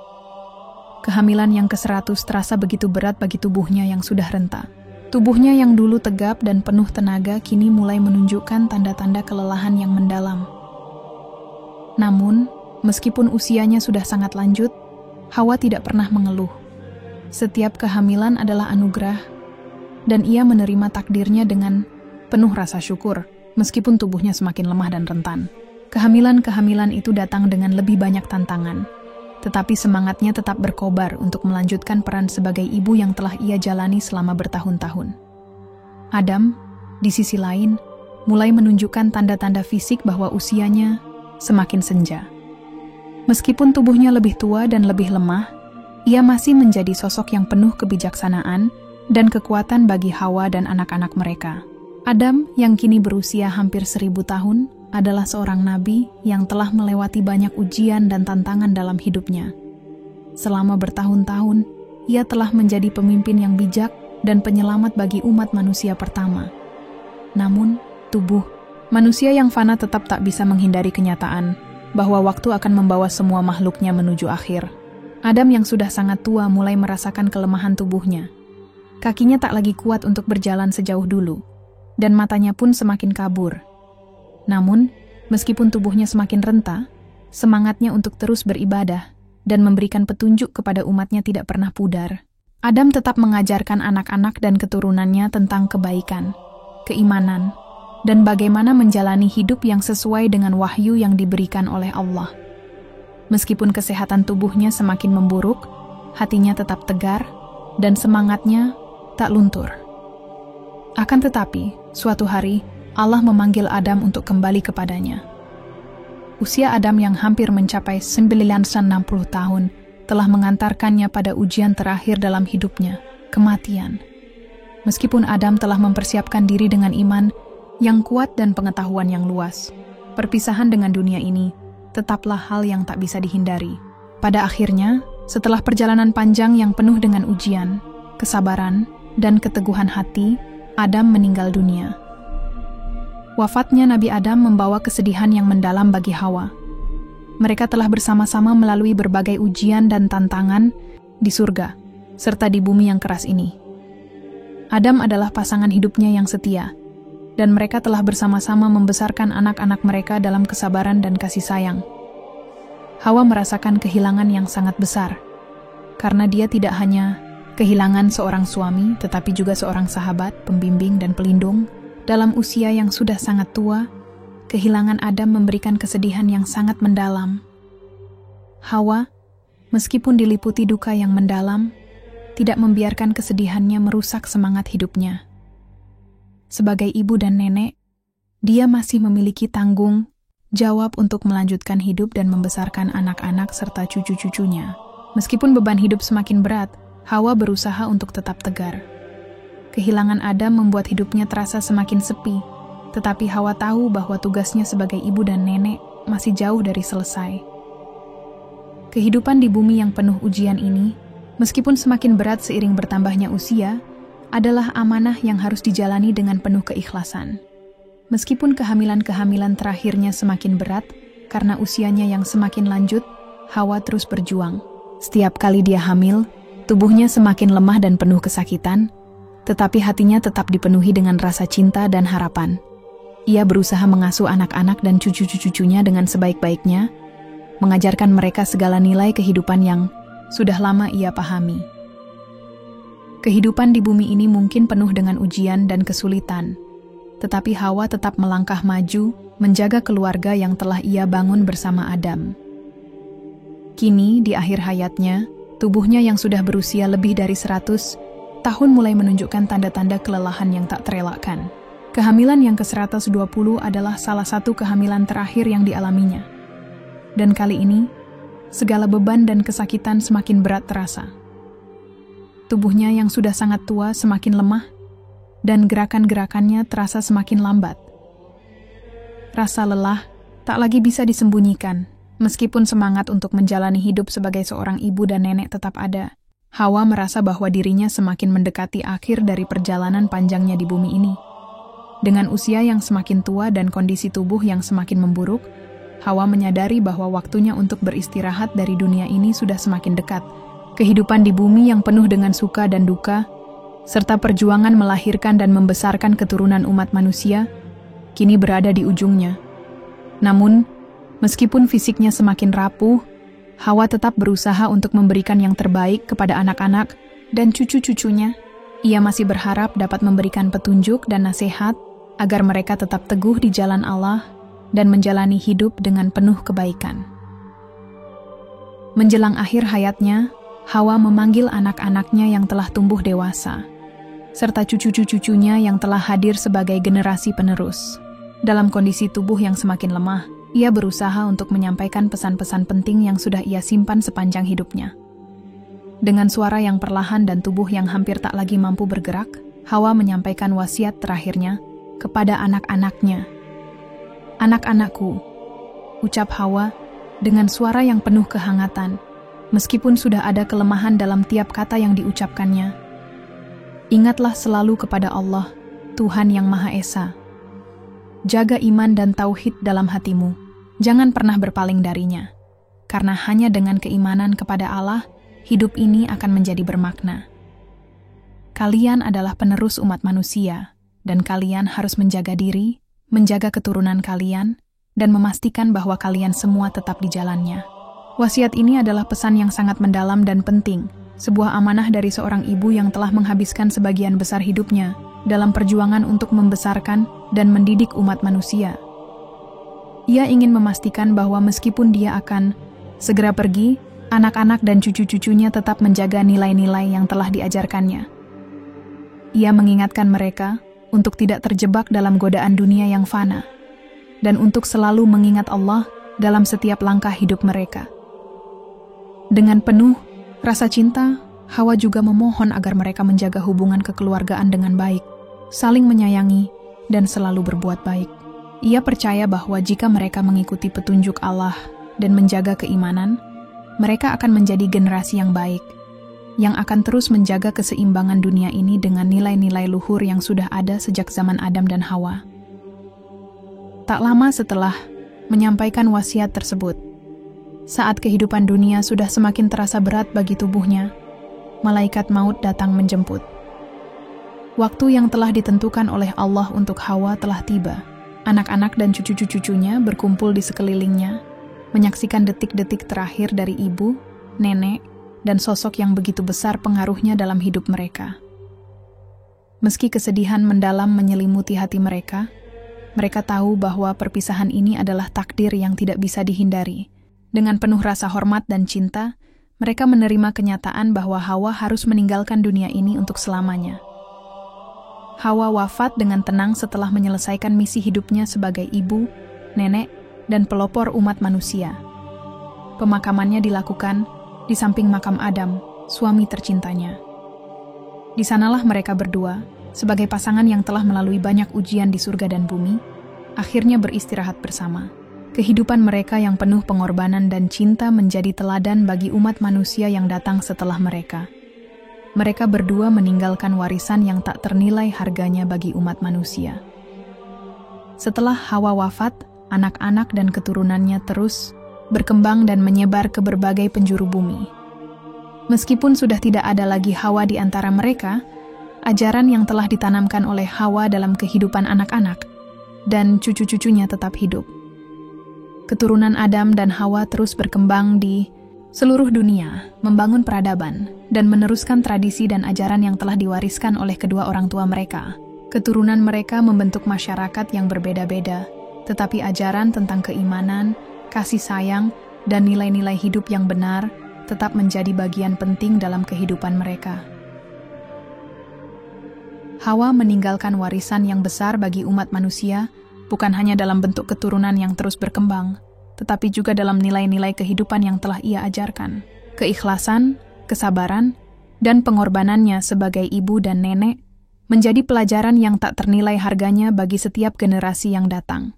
Kehamilan yang ke-100 terasa begitu berat bagi tubuhnya yang sudah renta. Tubuhnya yang dulu tegap dan penuh tenaga kini mulai menunjukkan tanda-tanda kelelahan yang mendalam. Namun, meskipun usianya sudah sangat lanjut, Hawa tidak pernah mengeluh. Setiap kehamilan adalah anugerah, dan ia menerima takdirnya dengan penuh rasa syukur, meskipun tubuhnya semakin lemah dan rentan. Kehamilan-kehamilan itu datang dengan lebih banyak tantangan, tetapi semangatnya tetap berkobar untuk melanjutkan peran sebagai ibu yang telah ia jalani selama bertahun-tahun. Adam, di sisi lain, mulai menunjukkan tanda-tanda fisik bahwa usianya semakin senja. Meskipun tubuhnya lebih tua dan lebih lemah, ia masih menjadi sosok yang penuh kebijaksanaan dan kekuatan bagi Hawa dan anak-anak mereka. Adam, yang kini berusia hampir 1000 tahun, adalah seorang nabi yang telah melewati banyak ujian dan tantangan dalam hidupnya. Selama bertahun-tahun, ia telah menjadi pemimpin yang bijak dan penyelamat bagi umat manusia pertama. Namun, tubuh manusia yang fana tetap tak bisa menghindari kenyataan bahwa waktu akan membawa semua makhluknya menuju akhir. Adam yang sudah sangat tua mulai merasakan kelemahan tubuhnya. Kakinya tak lagi kuat untuk berjalan sejauh dulu, dan matanya pun semakin kabur. Namun, meskipun tubuhnya semakin renta, semangatnya untuk terus beribadah dan memberikan petunjuk kepada umatnya tidak pernah pudar. Adam tetap mengajarkan anak-anak dan keturunannya tentang kebaikan, keimanan, dan bagaimana menjalani hidup yang sesuai dengan wahyu yang diberikan oleh Allah. Meskipun kesehatan tubuhnya semakin memburuk, hatinya tetap tegar dan semangatnya tak luntur. Akan tetapi, suatu hari Allah memanggil Adam untuk kembali kepadanya. Usia Adam yang hampir mencapai 960 tahun telah mengantarkannya pada ujian terakhir dalam hidupnya, kematian. Meskipun Adam telah mempersiapkan diri dengan iman yang kuat dan pengetahuan yang luas, perpisahan dengan dunia ini tetaplah hal yang tak bisa dihindari. Pada akhirnya, setelah perjalanan panjang yang penuh dengan ujian, kesabaran, dan keteguhan hati, Adam meninggal dunia. Wafatnya Nabi Adam membawa kesedihan yang mendalam bagi Hawa. Mereka telah bersama-sama melalui berbagai ujian dan tantangan di surga, serta di bumi yang keras ini. Adam adalah pasangan hidupnya yang setia, dan mereka telah bersama-sama membesarkan anak-anak mereka dalam kesabaran dan kasih sayang. Hawa merasakan kehilangan yang sangat besar, karena dia tidak hanya kehilangan seorang suami, tetapi juga seorang sahabat, pembimbing, dan pelindung. Dalam usia yang sudah sangat tua, kehilangan Adam memberikan kesedihan yang sangat mendalam. Hawa, meskipun diliputi duka yang mendalam, tidak membiarkan kesedihannya merusak semangat hidupnya. Sebagai ibu dan nenek, dia masih memiliki tanggung jawab untuk melanjutkan hidup dan membesarkan anak-anak serta cucu-cucunya. Meskipun beban hidup semakin berat, Hawa berusaha untuk tetap tegar. Kehilangan Adam membuat hidupnya terasa semakin sepi, tetapi Hawa tahu bahwa tugasnya sebagai ibu dan nenek masih jauh dari selesai. Kehidupan di bumi yang penuh ujian ini, meskipun semakin berat seiring bertambahnya usia, adalah amanah yang harus dijalani dengan penuh keikhlasan. Meskipun kehamilan-kehamilan terakhirnya semakin berat, karena usianya yang semakin lanjut, Hawa terus berjuang. Setiap kali dia hamil, tubuhnya semakin lemah dan penuh kesakitan, tetapi hatinya tetap dipenuhi dengan rasa cinta dan harapan. Ia berusaha mengasuh anak-anak dan cucu-cucunya dengan sebaik-baiknya, mengajarkan mereka segala nilai kehidupan yang sudah lama ia pahami. Kehidupan di bumi ini mungkin penuh dengan ujian dan kesulitan, tetapi Hawa tetap melangkah maju, menjaga keluarga yang telah ia bangun bersama Adam. Kini, di akhir hayatnya, tubuhnya yang sudah berusia lebih dari 100 tahun mulai menunjukkan tanda-tanda kelelahan yang tak terelakkan. Kehamilan yang ke-120 adalah salah satu kehamilan terakhir yang dialaminya. Dan kali ini, segala beban dan kesakitan semakin berat terasa. Tubuhnya yang sudah sangat tua semakin lemah, dan gerakan-gerakannya terasa semakin lambat. Rasa lelah tak lagi bisa disembunyikan, meskipun semangat untuk menjalani hidup sebagai seorang ibu dan nenek tetap ada. Hawa merasa bahwa dirinya semakin mendekati akhir dari perjalanan panjangnya di bumi ini. Dengan usia yang semakin tua dan kondisi tubuh yang semakin memburuk, Hawa menyadari bahwa waktunya untuk beristirahat dari dunia ini sudah semakin dekat. Kehidupan di bumi yang penuh dengan suka dan duka, serta perjuangan melahirkan dan membesarkan keturunan umat manusia, kini berada di ujungnya. Namun, meskipun fisiknya semakin rapuh, Hawa tetap berusaha untuk memberikan yang terbaik kepada anak-anak dan cucu-cucunya. Ia masih berharap dapat memberikan petunjuk dan nasihat agar mereka tetap teguh di jalan Allah dan menjalani hidup dengan penuh kebaikan. Menjelang akhir hayatnya, Hawa memanggil anak-anaknya yang telah tumbuh dewasa, serta cucu-cucunya yang telah hadir sebagai generasi penerus. Dalam kondisi tubuh yang semakin lemah, ia berusaha untuk menyampaikan pesan-pesan penting yang sudah ia simpan sepanjang hidupnya. Dengan suara yang perlahan dan tubuh yang hampir tak lagi mampu bergerak, Hawa menyampaikan wasiat terakhirnya kepada anak-anaknya. "Anak-anakku," ucap Hawa dengan suara yang penuh kehangatan, meskipun sudah ada kelemahan dalam tiap kata yang diucapkannya. "Ingatlah selalu kepada Allah, Tuhan yang Maha Esa. Jaga iman dan tauhid dalam hatimu. Jangan pernah berpaling darinya. Karena hanya dengan keimanan kepada Allah, hidup ini akan menjadi bermakna. Kalian adalah penerus umat manusia, dan kalian harus menjaga diri, menjaga keturunan kalian, dan memastikan bahwa kalian semua tetap di jalannya." Wasiat ini adalah pesan yang sangat mendalam dan penting, sebuah amanah dari seorang ibu yang telah menghabiskan sebagian besar hidupnya dalam perjuangan untuk membesarkan dan mendidik umat manusia. Ia ingin memastikan bahwa meskipun dia akan segera pergi, anak-anak dan cucu-cucunya tetap menjaga nilai-nilai yang telah diajarkannya. Ia mengingatkan mereka untuk tidak terjebak dalam godaan dunia yang fana, dan untuk selalu mengingat Allah dalam setiap langkah hidup mereka. Dengan penuh rasa cinta, Hawa juga memohon agar mereka menjaga hubungan kekeluargaan dengan baik, saling menyayangi, dan selalu berbuat baik. Ia percaya bahwa jika mereka mengikuti petunjuk Allah dan menjaga keimanan, mereka akan menjadi generasi yang baik, yang akan terus menjaga keseimbangan dunia ini dengan nilai-nilai luhur yang sudah ada sejak zaman Adam dan Hawa. Tak lama setelah menyampaikan wasiat tersebut, saat kehidupan dunia sudah semakin terasa berat bagi tubuhnya, malaikat maut datang menjemput. Waktu yang telah ditentukan oleh Allah untuk Hawa telah tiba. Anak-anak dan cucu-cucunya berkumpul di sekelilingnya, menyaksikan detik-detik terakhir dari ibu, nenek, dan sosok yang begitu besar pengaruhnya dalam hidup mereka. Meski kesedihan mendalam menyelimuti hati mereka, mereka tahu bahwa perpisahan ini adalah takdir yang tidak bisa dihindari. Dengan penuh rasa hormat dan cinta, mereka menerima kenyataan bahwa Hawa harus meninggalkan dunia ini untuk selamanya. Hawa wafat dengan tenang setelah menyelesaikan misi hidupnya sebagai ibu, nenek, dan pelopor umat manusia. Pemakamannya dilakukan di samping makam Adam, suami tercintanya. Di sanalah mereka berdua, sebagai pasangan yang telah melalui banyak ujian di surga dan bumi, akhirnya beristirahat bersama. Kehidupan mereka yang penuh pengorbanan dan cinta menjadi teladan bagi umat manusia yang datang setelah mereka. Mereka berdua meninggalkan warisan yang tak ternilai harganya bagi umat manusia. Setelah Hawa wafat, anak-anak dan keturunannya terus berkembang dan menyebar ke berbagai penjuru bumi. Meskipun sudah tidak ada lagi Hawa di antara mereka, ajaran yang telah ditanamkan oleh Hawa dalam kehidupan anak-anak dan cucu-cucunya tetap hidup. Keturunan Adam dan Hawa terus berkembang di seluruh dunia, membangun peradaban, dan meneruskan tradisi dan ajaran yang telah diwariskan oleh kedua orang tua mereka. Keturunan mereka membentuk masyarakat yang berbeda-beda, tetapi ajaran tentang keimanan, kasih sayang, dan nilai-nilai hidup yang benar tetap menjadi bagian penting dalam kehidupan mereka. Hawa meninggalkan warisan yang besar bagi umat manusia, bukan hanya dalam bentuk keturunan yang terus berkembang, tetapi juga dalam nilai-nilai kehidupan yang telah ia ajarkan. Keikhlasan, kesabaran, dan pengorbanannya sebagai ibu dan nenek menjadi pelajaran yang tak ternilai harganya bagi setiap generasi yang datang.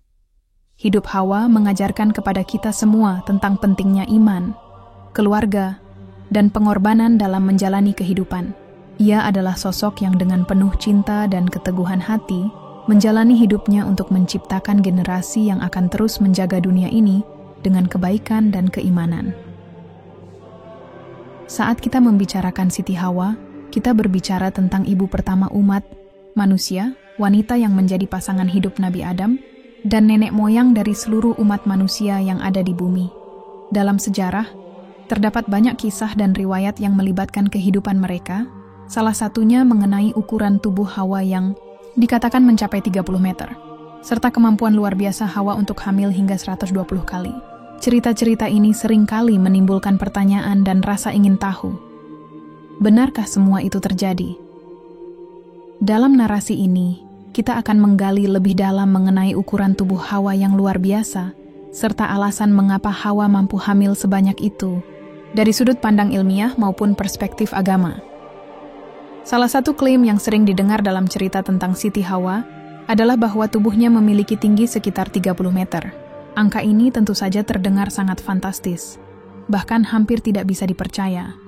Hidup Hawa mengajarkan kepada kita semua tentang pentingnya iman, keluarga, dan pengorbanan dalam menjalani kehidupan. Ia adalah sosok yang dengan penuh cinta dan keteguhan hati menjalani hidupnya untuk menciptakan generasi yang akan terus menjaga dunia ini dengan kebaikan dan keimanan. Saat kita membicarakan Siti Hawa, kita berbicara tentang ibu pertama umat manusia, wanita yang menjadi pasangan hidup Nabi Adam, dan nenek moyang dari seluruh umat manusia yang ada di bumi. Dalam sejarah, terdapat banyak kisah dan riwayat yang melibatkan kehidupan mereka, salah satunya mengenai ukuran tubuh Hawa yang dikatakan mencapai 30 meter, serta kemampuan luar biasa Hawa untuk hamil hingga 120 kali. Cerita-cerita ini seringkali menimbulkan pertanyaan dan rasa ingin tahu. Benarkah semua itu terjadi? Dalam narasi ini, kita akan menggali lebih dalam mengenai ukuran tubuh Hawa yang luar biasa, serta alasan mengapa Hawa mampu hamil sebanyak itu, dari sudut pandang ilmiah maupun perspektif agama. Salah satu klaim yang sering didengar dalam cerita tentang Siti Hawa adalah bahwa tubuhnya memiliki tinggi sekitar 30 meter. Angka ini tentu saja terdengar sangat fantastis, bahkan hampir tidak bisa dipercaya.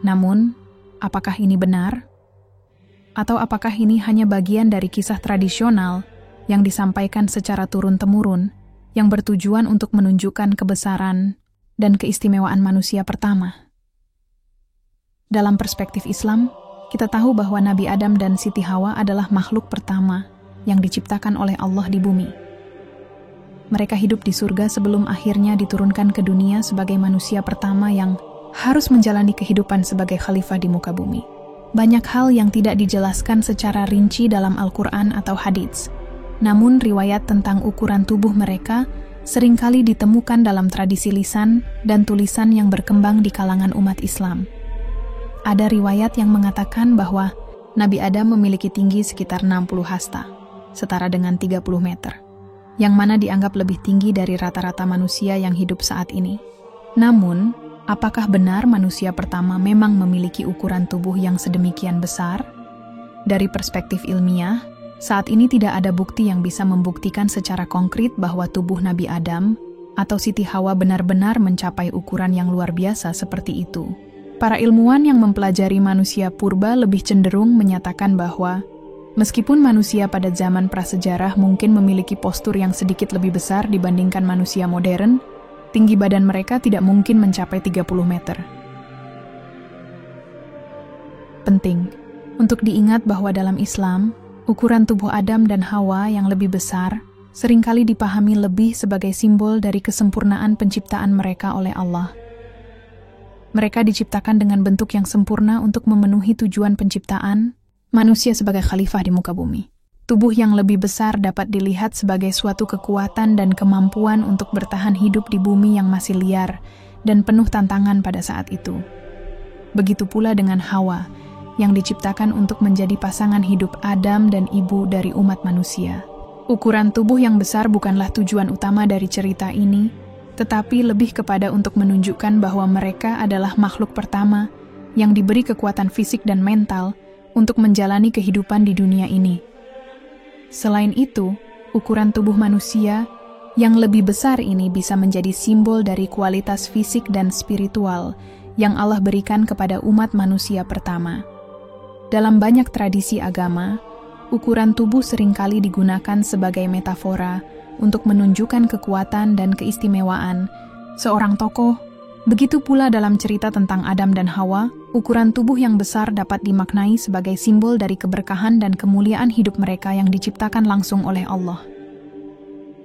Namun, apakah ini benar? Atau apakah ini hanya bagian dari kisah tradisional yang disampaikan secara turun-temurun yang bertujuan untuk menunjukkan kebesaran dan keistimewaan manusia pertama? Dalam perspektif Islam, kita tahu bahwa Nabi Adam dan Siti Hawa adalah makhluk pertama yang diciptakan oleh Allah di bumi. Mereka hidup di surga sebelum akhirnya diturunkan ke dunia sebagai manusia pertama yang harus menjalani kehidupan sebagai khalifah di muka bumi. Banyak hal yang tidak dijelaskan secara rinci dalam Al-Quran atau hadits. Namun riwayat tentang ukuran tubuh mereka seringkali ditemukan dalam tradisi lisan dan tulisan yang berkembang di kalangan umat Islam. Ada riwayat yang mengatakan bahwa Nabi Adam memiliki tinggi sekitar 60 hasta, setara dengan 30 meter, yang mana dianggap lebih tinggi dari rata-rata manusia yang hidup saat ini. Namun, apakah benar manusia pertama memang memiliki ukuran tubuh yang sedemikian besar? Dari perspektif ilmiah, saat ini tidak ada bukti yang bisa membuktikan secara konkret bahwa tubuh Nabi Adam atau Siti Hawa benar-benar mencapai ukuran yang luar biasa seperti itu. Para ilmuwan yang mempelajari manusia purba lebih cenderung menyatakan bahwa meskipun manusia pada zaman prasejarah mungkin memiliki postur yang sedikit lebih besar dibandingkan manusia modern, tinggi badan mereka tidak mungkin mencapai 30 meter. Penting untuk diingat bahwa dalam Islam, ukuran tubuh Adam dan Hawa yang lebih besar seringkali dipahami lebih sebagai simbol dari kesempurnaan penciptaan mereka oleh Allah. Mereka diciptakan dengan bentuk yang sempurna untuk memenuhi tujuan penciptaan manusia sebagai khalifah di muka bumi. Tubuh yang lebih besar dapat dilihat sebagai suatu kekuatan dan kemampuan untuk bertahan hidup di bumi yang masih liar dan penuh tantangan pada saat itu. Begitu pula dengan Hawa, yang diciptakan untuk menjadi pasangan hidup Adam dan ibu dari umat manusia. Ukuran tubuh yang besar bukanlah tujuan utama dari cerita ini, tetapi lebih kepada untuk menunjukkan bahwa mereka adalah makhluk pertama yang diberi kekuatan fisik dan mental untuk menjalani kehidupan di dunia ini. Selain itu, ukuran tubuh manusia yang lebih besar ini bisa menjadi simbol dari kualitas fisik dan spiritual yang Allah berikan kepada umat manusia pertama. Dalam banyak tradisi agama, ukuran tubuh seringkali digunakan sebagai metafora untuk menunjukkan kekuatan dan keistimewaan seorang tokoh. Begitu pula dalam cerita tentang Adam dan Hawa, ukuran tubuh yang besar dapat dimaknai sebagai simbol dari keberkahan dan kemuliaan hidup mereka yang diciptakan langsung oleh Allah.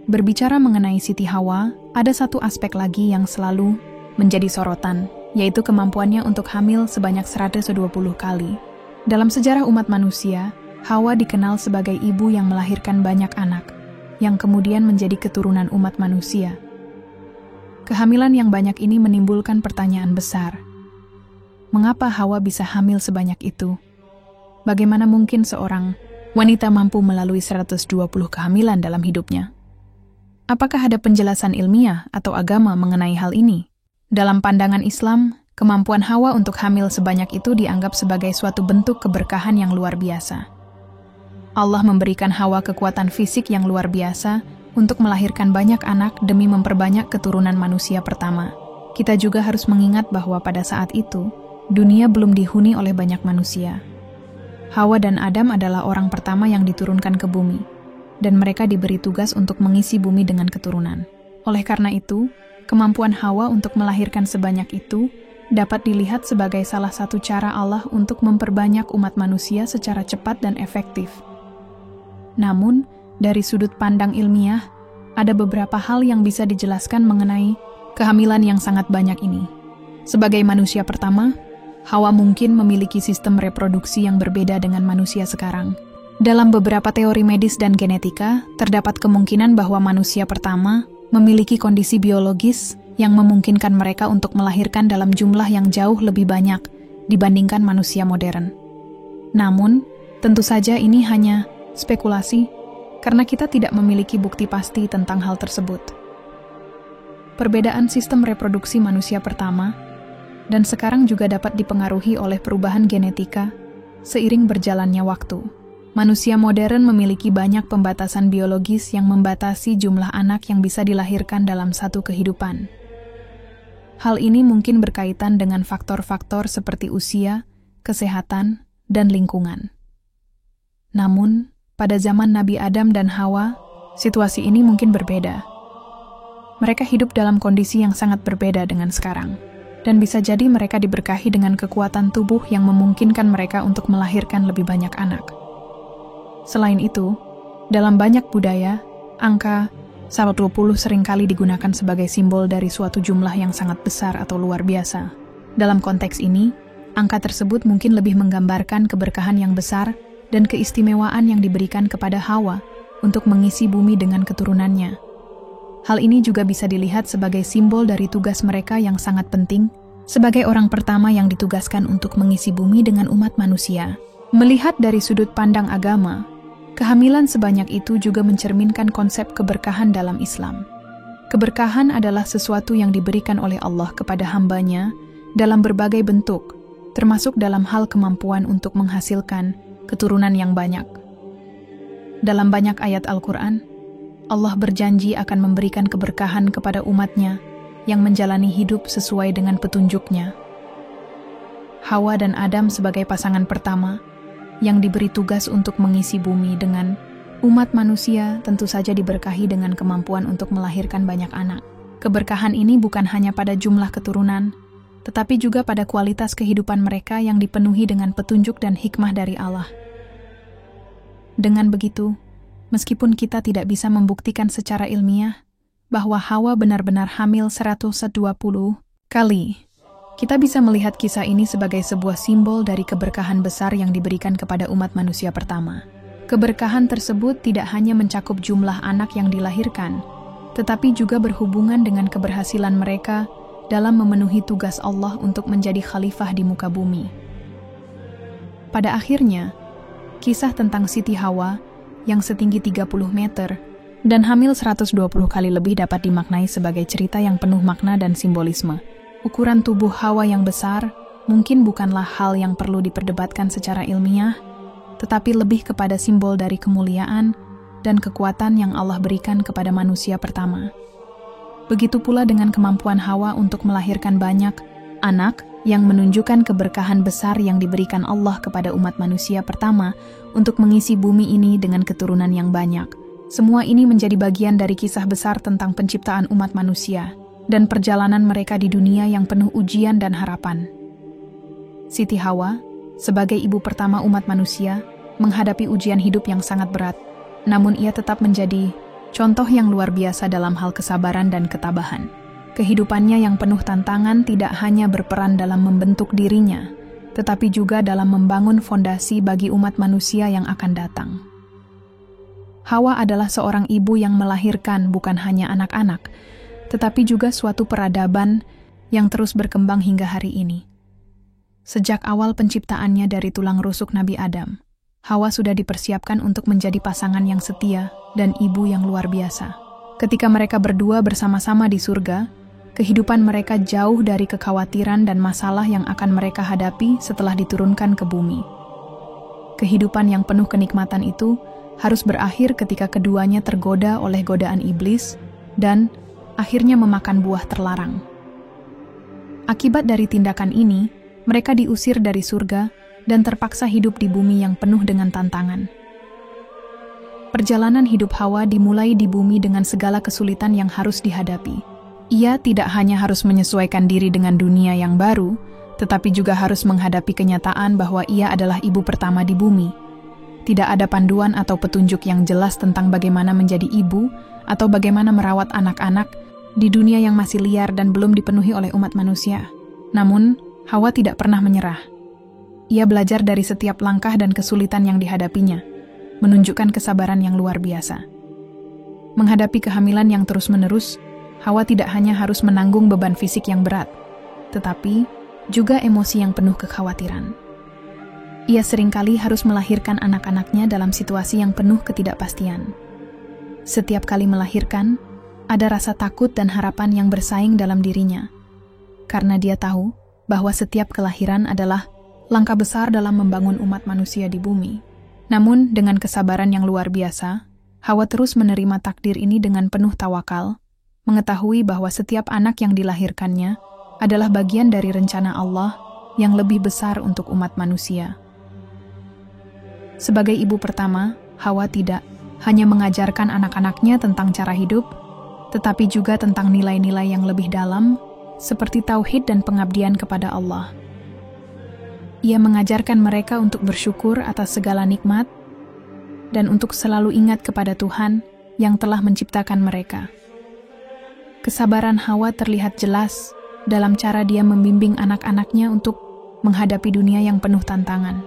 Berbicara mengenai Siti Hawa, ada satu aspek lagi yang selalu menjadi sorotan, yaitu kemampuannya untuk hamil sebanyak 120 kali. Dalam sejarah umat manusia, Hawa dikenal sebagai ibu yang melahirkan banyak anak, yang kemudian menjadi keturunan umat manusia. Kehamilan yang banyak ini menimbulkan pertanyaan besar. Mengapa Hawa bisa hamil sebanyak itu? Bagaimana mungkin seorang wanita mampu melalui 120 kehamilan dalam hidupnya? Apakah ada penjelasan ilmiah atau agama mengenai hal ini? Dalam pandangan Islam, kemampuan Hawa untuk hamil sebanyak itu dianggap sebagai suatu bentuk keberkahan yang luar biasa. Allah memberikan Hawa kekuatan fisik yang luar biasa untuk melahirkan banyak anak demi memperbanyak keturunan manusia pertama. Kita juga harus mengingat bahwa pada saat itu, dunia belum dihuni oleh banyak manusia. Hawa dan Adam adalah orang pertama yang diturunkan ke bumi, dan mereka diberi tugas untuk mengisi bumi dengan keturunan. Oleh karena itu, kemampuan Hawa untuk melahirkan sebanyak itu dapat dilihat sebagai salah satu cara Allah untuk memperbanyak umat manusia secara cepat dan efektif. Namun, dari sudut pandang ilmiah, ada beberapa hal yang bisa dijelaskan mengenai kehamilan yang sangat banyak ini. Sebagai manusia pertama, Hawa mungkin memiliki sistem reproduksi yang berbeda dengan manusia sekarang. Dalam beberapa teori medis dan genetika, terdapat kemungkinan bahwa manusia pertama memiliki kondisi biologis yang memungkinkan mereka untuk melahirkan dalam jumlah yang jauh lebih banyak dibandingkan manusia modern. Namun, tentu saja ini hanya spekulasi, karena kita tidak memiliki bukti pasti tentang hal tersebut. Perbedaan sistem reproduksi manusia pertama dan sekarang juga dapat dipengaruhi oleh perubahan genetika seiring berjalannya waktu. Manusia modern memiliki banyak pembatasan biologis yang membatasi jumlah anak yang bisa dilahirkan dalam satu kehidupan. Hal ini mungkin berkaitan dengan faktor-faktor seperti usia, kesehatan, dan lingkungan. Namun, pada zaman Nabi Adam dan Hawa, situasi ini mungkin berbeda. Mereka hidup dalam kondisi yang sangat berbeda dengan sekarang, dan bisa jadi mereka diberkahi dengan kekuatan tubuh yang memungkinkan mereka untuk melahirkan lebih banyak anak. Selain itu, dalam banyak budaya, angka 120 seringkali digunakan sebagai simbol dari suatu jumlah yang sangat besar atau luar biasa. Dalam konteks ini, angka tersebut mungkin lebih menggambarkan keberkahan yang besar dan keistimewaan yang diberikan kepada Hawa untuk mengisi bumi dengan keturunannya. Hal ini juga bisa dilihat sebagai simbol dari tugas mereka yang sangat penting sebagai orang pertama yang ditugaskan untuk mengisi bumi dengan umat manusia. Melihat dari sudut pandang agama, kehamilan sebanyak itu juga mencerminkan konsep keberkahan dalam Islam. Keberkahan adalah sesuatu yang diberikan oleh Allah kepada hamba-Nya dalam berbagai bentuk, termasuk dalam hal kemampuan untuk menghasilkan keturunan yang banyak. Dalam banyak ayat Al-Quran, Allah berjanji akan memberikan keberkahan kepada umat-Nya yang menjalani hidup sesuai dengan petunjuk-Nya. Hawa dan Adam sebagai pasangan pertama yang diberi tugas untuk mengisi bumi dengan umat manusia tentu saja diberkahi dengan kemampuan untuk melahirkan banyak anak. Keberkahan ini bukan hanya pada jumlah keturunan, tetapi juga pada kualitas kehidupan mereka yang dipenuhi dengan petunjuk dan hikmah dari Allah. Dengan begitu, meskipun kita tidak bisa membuktikan secara ilmiah bahwa Hawa benar-benar hamil 120 kali, kita bisa melihat kisah ini sebagai sebuah simbol dari keberkahan besar yang diberikan kepada umat manusia pertama. Keberkahan tersebut tidak hanya mencakup jumlah anak yang dilahirkan, tetapi juga berhubungan dengan keberhasilan mereka dalam memenuhi tugas Allah untuk menjadi khalifah di muka bumi. Pada akhirnya, kisah tentang Siti Hawa yang setinggi 30 meter dan hamil 120 kali lebih dapat dimaknai sebagai cerita yang penuh makna dan simbolisme. Ukuran tubuh Hawa yang besar mungkin bukanlah hal yang perlu diperdebatkan secara ilmiah, tetapi lebih kepada simbol dari kemuliaan dan kekuatan yang Allah berikan kepada manusia pertama. Begitu pula dengan kemampuan Hawa untuk melahirkan banyak anak yang menunjukkan keberkahan besar yang diberikan Allah kepada umat manusia pertama untuk mengisi bumi ini dengan keturunan yang banyak. Semua ini menjadi bagian dari kisah besar tentang penciptaan umat manusia dan perjalanan mereka di dunia yang penuh ujian dan harapan. Siti Hawa, sebagai ibu pertama umat manusia, menghadapi ujian hidup yang sangat berat, namun ia tetap menjadi contoh yang luar biasa dalam hal kesabaran dan ketabahan. Kehidupannya yang penuh tantangan tidak hanya berperan dalam membentuk dirinya, tetapi juga dalam membangun fondasi bagi umat manusia yang akan datang. Hawa adalah seorang ibu yang melahirkan bukan hanya anak-anak, tetapi juga suatu peradaban yang terus berkembang hingga hari ini. Sejak awal penciptaannya dari tulang rusuk Nabi Adam, Hawa sudah dipersiapkan untuk menjadi pasangan yang setia dan ibu yang luar biasa. Ketika mereka berdua bersama-sama di surga, kehidupan mereka jauh dari kekhawatiran dan masalah yang akan mereka hadapi setelah diturunkan ke bumi. Kehidupan yang penuh kenikmatan itu harus berakhir ketika keduanya tergoda oleh godaan iblis dan akhirnya memakan buah terlarang. Akibat dari tindakan ini, mereka diusir dari surga dan terpaksa hidup di bumi yang penuh dengan tantangan. Perjalanan hidup Hawa dimulai di bumi dengan segala kesulitan yang harus dihadapi. Ia tidak hanya harus menyesuaikan diri dengan dunia yang baru, tetapi juga harus menghadapi kenyataan bahwa ia adalah ibu pertama di bumi. Tidak ada panduan atau petunjuk yang jelas tentang bagaimana menjadi ibu atau bagaimana merawat anak-anak di dunia yang masih liar dan belum dipenuhi oleh umat manusia. Namun, Hawa tidak pernah menyerah. Ia belajar dari setiap langkah dan kesulitan yang dihadapinya, menunjukkan kesabaran yang luar biasa. Menghadapi kehamilan yang terus-menerus, Hawa tidak hanya harus menanggung beban fisik yang berat, tetapi juga emosi yang penuh kekhawatiran. Ia seringkali harus melahirkan anak-anaknya dalam situasi yang penuh ketidakpastian. Setiap kali melahirkan, ada rasa takut dan harapan yang bersaing dalam dirinya, karena dia tahu bahwa setiap kelahiran adalah langkah besar dalam membangun umat manusia di bumi. Namun, dengan kesabaran yang luar biasa, Hawa terus menerima takdir ini dengan penuh tawakal, mengetahui bahwa setiap anak yang dilahirkannya adalah bagian dari rencana Allah yang lebih besar untuk umat manusia. Sebagai ibu pertama, Hawa tidak hanya mengajarkan anak-anaknya tentang cara hidup, tetapi juga tentang nilai-nilai yang lebih dalam, seperti tauhid dan pengabdian kepada Allah. Ia mengajarkan mereka untuk bersyukur atas segala nikmat dan untuk selalu ingat kepada Tuhan yang telah menciptakan mereka. Kesabaran Hawa terlihat jelas dalam cara dia membimbing anak-anaknya untuk menghadapi dunia yang penuh tantangan.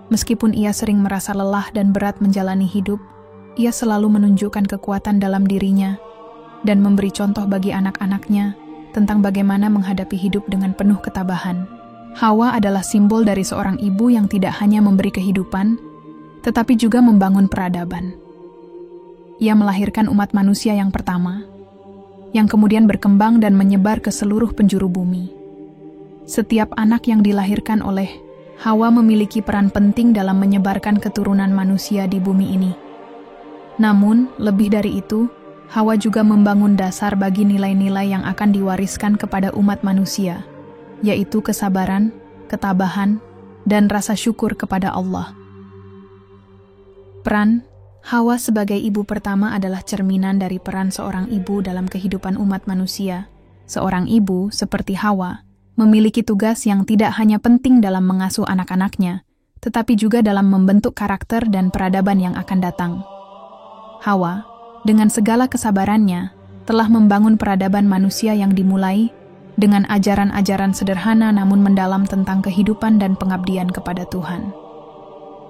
Meskipun ia sering merasa lelah dan berat menjalani hidup, ia selalu menunjukkan kekuatan dalam dirinya dan memberi contoh bagi anak-anaknya tentang bagaimana menghadapi hidup dengan penuh ketabahan. Hawa adalah simbol dari seorang ibu yang tidak hanya memberi kehidupan, tetapi juga membangun peradaban. Ia melahirkan umat manusia yang pertama, yang kemudian berkembang dan menyebar ke seluruh penjuru bumi. Setiap anak yang dilahirkan oleh Hawa memiliki peran penting dalam menyebarkan keturunan manusia di bumi ini. Namun, lebih dari itu, Hawa juga membangun dasar bagi nilai-nilai yang akan diwariskan kepada umat manusia, yaitu kesabaran, ketabahan, dan rasa syukur kepada Allah. Peran Hawa sebagai ibu pertama adalah cerminan dari peran seorang ibu dalam kehidupan umat manusia. Seorang ibu, seperti Hawa, memiliki tugas yang tidak hanya penting dalam mengasuh anak-anaknya, tetapi juga dalam membentuk karakter dan peradaban yang akan datang. Hawa, dengan segala kesabarannya, telah membangun peradaban manusia yang dimulai dengan ajaran-ajaran sederhana namun mendalam tentang kehidupan dan pengabdian kepada Tuhan.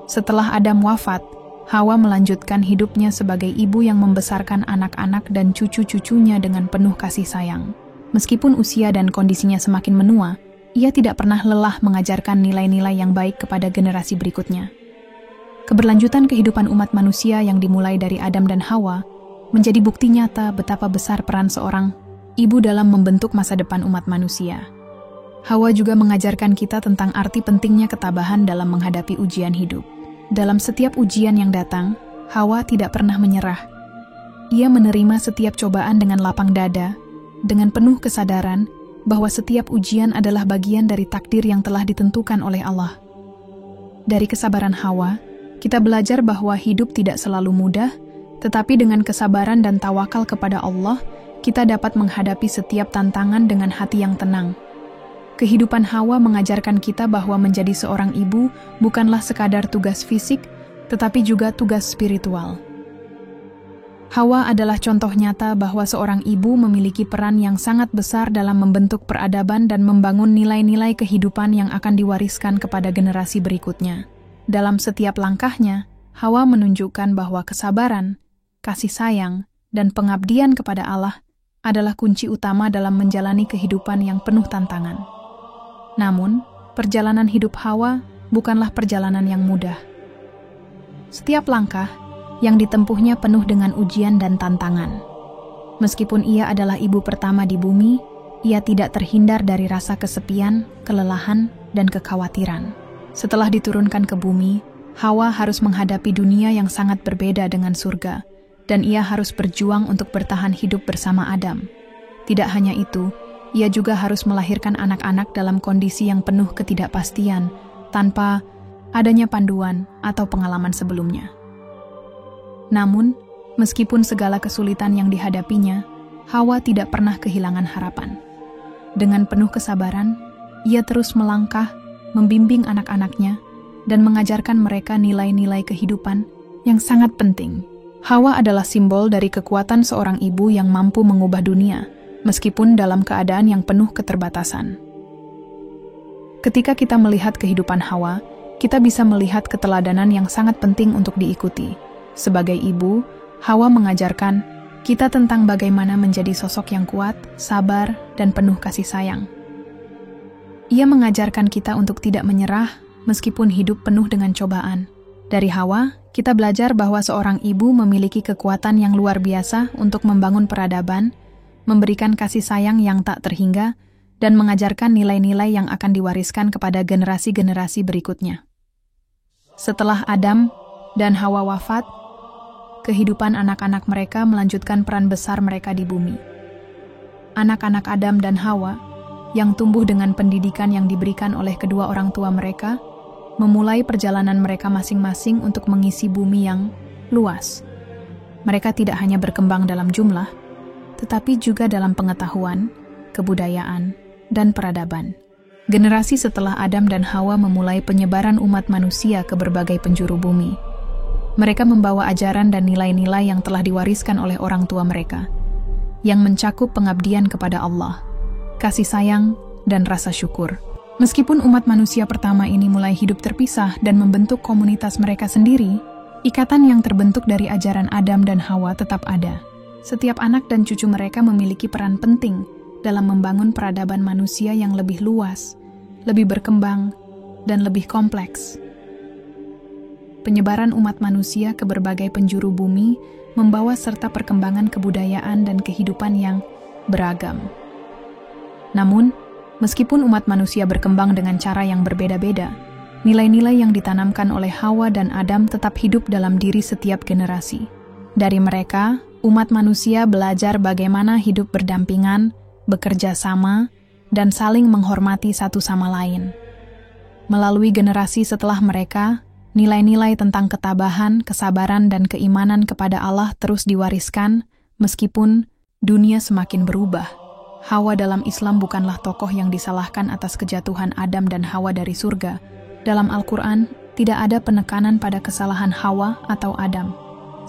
Setelah Adam wafat, Hawa melanjutkan hidupnya sebagai ibu yang membesarkan anak-anak dan cucu-cucunya dengan penuh kasih sayang. Meskipun usia dan kondisinya semakin menua, ia tidak pernah lelah mengajarkan nilai-nilai yang baik kepada generasi berikutnya. Keberlanjutan kehidupan umat manusia yang dimulai dari Adam dan Hawa menjadi bukti nyata betapa besar peran seorang ibu dalam membentuk masa depan umat manusia. Hawa juga mengajarkan kita tentang arti pentingnya ketabahan dalam menghadapi ujian hidup. Dalam setiap ujian yang datang, Hawa tidak pernah menyerah. Ia menerima setiap cobaan dengan lapang dada, dengan penuh kesadaran bahwa setiap ujian adalah bagian dari takdir yang telah ditentukan oleh Allah. Dari kesabaran Hawa, kita belajar bahwa hidup tidak selalu mudah, tetapi dengan kesabaran dan tawakal kepada Allah, kita dapat menghadapi setiap tantangan dengan hati yang tenang. Kehidupan Hawa mengajarkan kita bahwa menjadi seorang ibu bukanlah sekadar tugas fisik, tetapi juga tugas spiritual. Hawa adalah contoh nyata bahwa seorang ibu memiliki peran yang sangat besar dalam membentuk peradaban dan membangun nilai-nilai kehidupan yang akan diwariskan kepada generasi berikutnya. Dalam setiap langkahnya, Hawa menunjukkan bahwa kesabaran, kasih sayang, dan pengabdian kepada Allah adalah kunci utama dalam menjalani kehidupan yang penuh tantangan. Namun, perjalanan hidup Hawa bukanlah perjalanan yang mudah. Setiap langkah yang ditempuhnya penuh dengan ujian dan tantangan. Meskipun ia adalah ibu pertama di bumi, ia tidak terhindar dari rasa kesepian, kelelahan, dan kekhawatiran. Setelah diturunkan ke bumi, Hawa harus menghadapi dunia yang sangat berbeda dengan surga, dan ia harus berjuang untuk bertahan hidup bersama Adam. Tidak hanya itu, ia juga harus melahirkan anak-anak dalam kondisi yang penuh ketidakpastian, tanpa adanya panduan atau pengalaman sebelumnya. Namun, meskipun segala kesulitan yang dihadapinya, Hawa tidak pernah kehilangan harapan. Dengan penuh kesabaran, ia terus melangkah, membimbing anak-anaknya, dan mengajarkan mereka nilai-nilai kehidupan yang sangat penting. Hawa adalah simbol dari kekuatan seorang ibu yang mampu mengubah dunia, meskipun dalam keadaan yang penuh keterbatasan. Ketika kita melihat kehidupan Hawa, kita bisa melihat keteladanan yang sangat penting untuk diikuti. Sebagai ibu, Hawa mengajarkan kita tentang bagaimana menjadi sosok yang kuat, sabar, dan penuh kasih sayang. Ia mengajarkan kita untuk tidak menyerah meskipun hidup penuh dengan cobaan. Dari Hawa, kita belajar bahwa seorang ibu memiliki kekuatan yang luar biasa untuk membangun peradaban, memberikan kasih sayang yang tak terhingga, dan mengajarkan nilai-nilai yang akan diwariskan kepada generasi-generasi berikutnya. Setelah Adam dan Hawa wafat, kehidupan anak-anak mereka melanjutkan peran besar mereka di bumi. Anak-anak Adam dan Hawa, yang tumbuh dengan pendidikan yang diberikan oleh kedua orang tua mereka, memulai perjalanan mereka masing-masing untuk mengisi bumi yang luas. Mereka tidak hanya berkembang dalam jumlah, tetapi juga dalam pengetahuan, kebudayaan, dan peradaban. Generasi setelah Adam dan Hawa memulai penyebaran umat manusia ke berbagai penjuru bumi. Mereka membawa ajaran dan nilai-nilai yang telah diwariskan oleh orang tua mereka, yang mencakup pengabdian kepada Allah, kasih sayang, dan rasa syukur. Meskipun umat manusia pertama ini mulai hidup terpisah dan membentuk komunitas mereka sendiri, ikatan yang terbentuk dari ajaran Adam dan Hawa tetap ada. Setiap anak dan cucu mereka memiliki peran penting dalam membangun peradaban manusia yang lebih luas, lebih berkembang, dan lebih kompleks. Penyebaran umat manusia ke berbagai penjuru bumi membawa serta perkembangan kebudayaan dan kehidupan yang beragam. Namun, meskipun umat manusia berkembang dengan cara yang berbeda-beda, nilai-nilai yang ditanamkan oleh Hawa dan Adam tetap hidup dalam diri setiap generasi. Dari mereka, umat manusia belajar bagaimana hidup berdampingan, bekerja sama, dan saling menghormati satu sama lain. Melalui generasi setelah mereka, nilai-nilai tentang ketabahan, kesabaran, dan keimanan kepada Allah terus diwariskan, meskipun dunia semakin berubah. Hawa dalam Islam bukanlah tokoh yang disalahkan atas kejatuhan Adam dan Hawa dari surga. Dalam Al-Quran, tidak ada penekanan pada kesalahan Hawa atau Adam.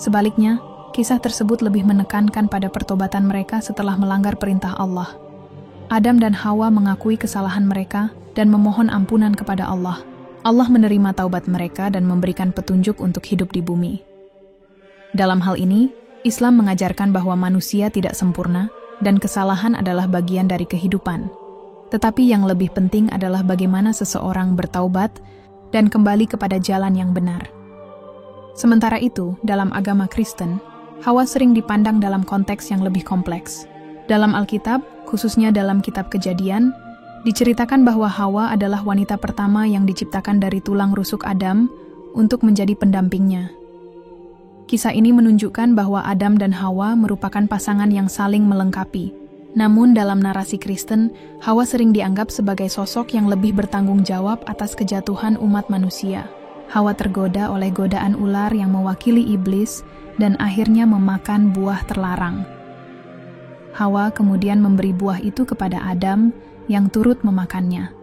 Sebaliknya, kisah tersebut lebih menekankan pada pertobatan mereka setelah melanggar perintah Allah. Adam dan Hawa mengakui kesalahan mereka dan memohon ampunan kepada Allah. Allah menerima taubat mereka dan memberikan petunjuk untuk hidup di bumi. Dalam hal ini, Islam mengajarkan bahwa manusia tidak sempurna dan kesalahan adalah bagian dari kehidupan. Tetapi yang lebih penting adalah bagaimana seseorang bertaubat dan kembali kepada jalan yang benar. Sementara itu, dalam agama Kristen, Hawa sering dipandang dalam konteks yang lebih kompleks. Dalam Alkitab, khususnya dalam kitab Kejadian, diceritakan bahwa Hawa adalah wanita pertama yang diciptakan dari tulang rusuk Adam untuk menjadi pendampingnya. Kisah ini menunjukkan bahwa Adam dan Hawa merupakan pasangan yang saling melengkapi. Namun dalam narasi Kristen, Hawa sering dianggap sebagai sosok yang lebih bertanggung jawab atas kejatuhan umat manusia. Hawa tergoda oleh godaan ular yang mewakili iblis dan akhirnya memakan buah terlarang. Hawa kemudian memberi buah itu kepada Adam yang turut memakannya.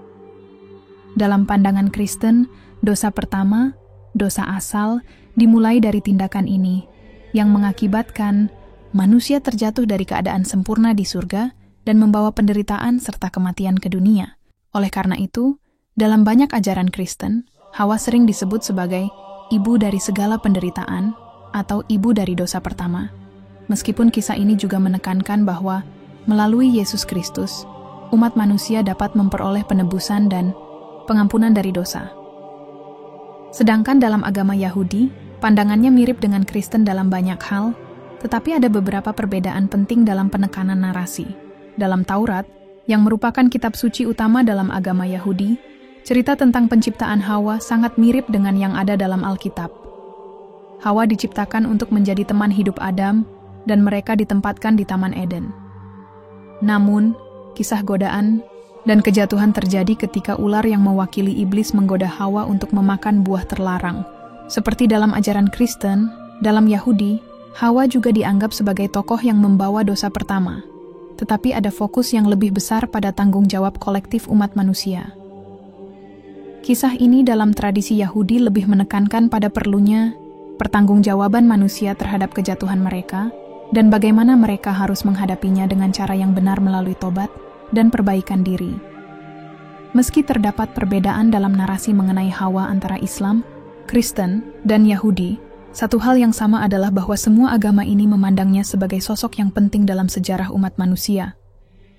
Dalam pandangan Kristen, dosa pertama, dosa asal, dimulai dari tindakan ini, yang mengakibatkan manusia terjatuh dari keadaan sempurna di surga dan membawa penderitaan serta kematian ke dunia. Oleh karena itu, dalam banyak ajaran Kristen, Hawa sering disebut sebagai ibu dari segala penderitaan atau ibu dari dosa pertama. Meskipun kisah ini juga menekankan bahwa melalui Yesus Kristus, umat manusia dapat memperoleh penebusan dan pengampunan dari dosa. Sedangkan dalam agama Yahudi, pandangannya mirip dengan Kristen dalam banyak hal, tetapi ada beberapa perbedaan penting dalam penekanan narasi. Dalam Taurat, yang merupakan kitab suci utama dalam agama Yahudi, cerita tentang penciptaan Hawa sangat mirip dengan yang ada dalam Alkitab. Hawa diciptakan untuk menjadi teman hidup Adam, dan mereka ditempatkan di Taman Eden. Namun, kisah godaan dan kejatuhan terjadi ketika ular yang mewakili iblis menggoda Hawa untuk memakan buah terlarang. Seperti dalam ajaran Kristen, dalam Yahudi, Hawa juga dianggap sebagai tokoh yang membawa dosa pertama. Tetapi ada fokus yang lebih besar pada tanggung jawab kolektif umat manusia. Kisah ini dalam tradisi Yahudi lebih menekankan pada perlunya pertanggungjawaban manusia terhadap kejatuhan mereka dan bagaimana mereka harus menghadapinya dengan cara yang benar melalui tobat dan perbaikan diri. Meski terdapat perbedaan dalam narasi mengenai Hawa antara Islam, Kristen, dan Yahudi, satu hal yang sama adalah bahwa semua agama ini memandangnya sebagai sosok yang penting dalam sejarah umat manusia.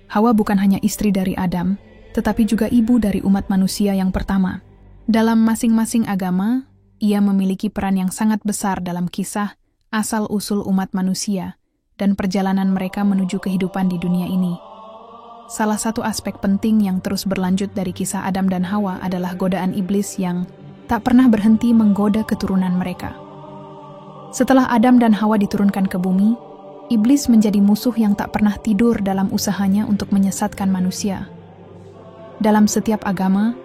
Hawa bukan hanya istri dari Adam, tetapi juga ibu dari umat manusia yang pertama. Dalam masing-masing agama, ia memiliki peran yang sangat besar dalam kisah asal-usul umat manusia dan perjalanan mereka menuju kehidupan di dunia ini. Salah satu aspek penting yang terus berlanjut dari kisah Adam dan Hawa adalah godaan iblis yang tak pernah berhenti menggoda keturunan mereka. Setelah Adam dan Hawa diturunkan ke bumi, iblis menjadi musuh yang tak pernah tidur dalam usahanya untuk menyesatkan manusia. Dalam setiap agama,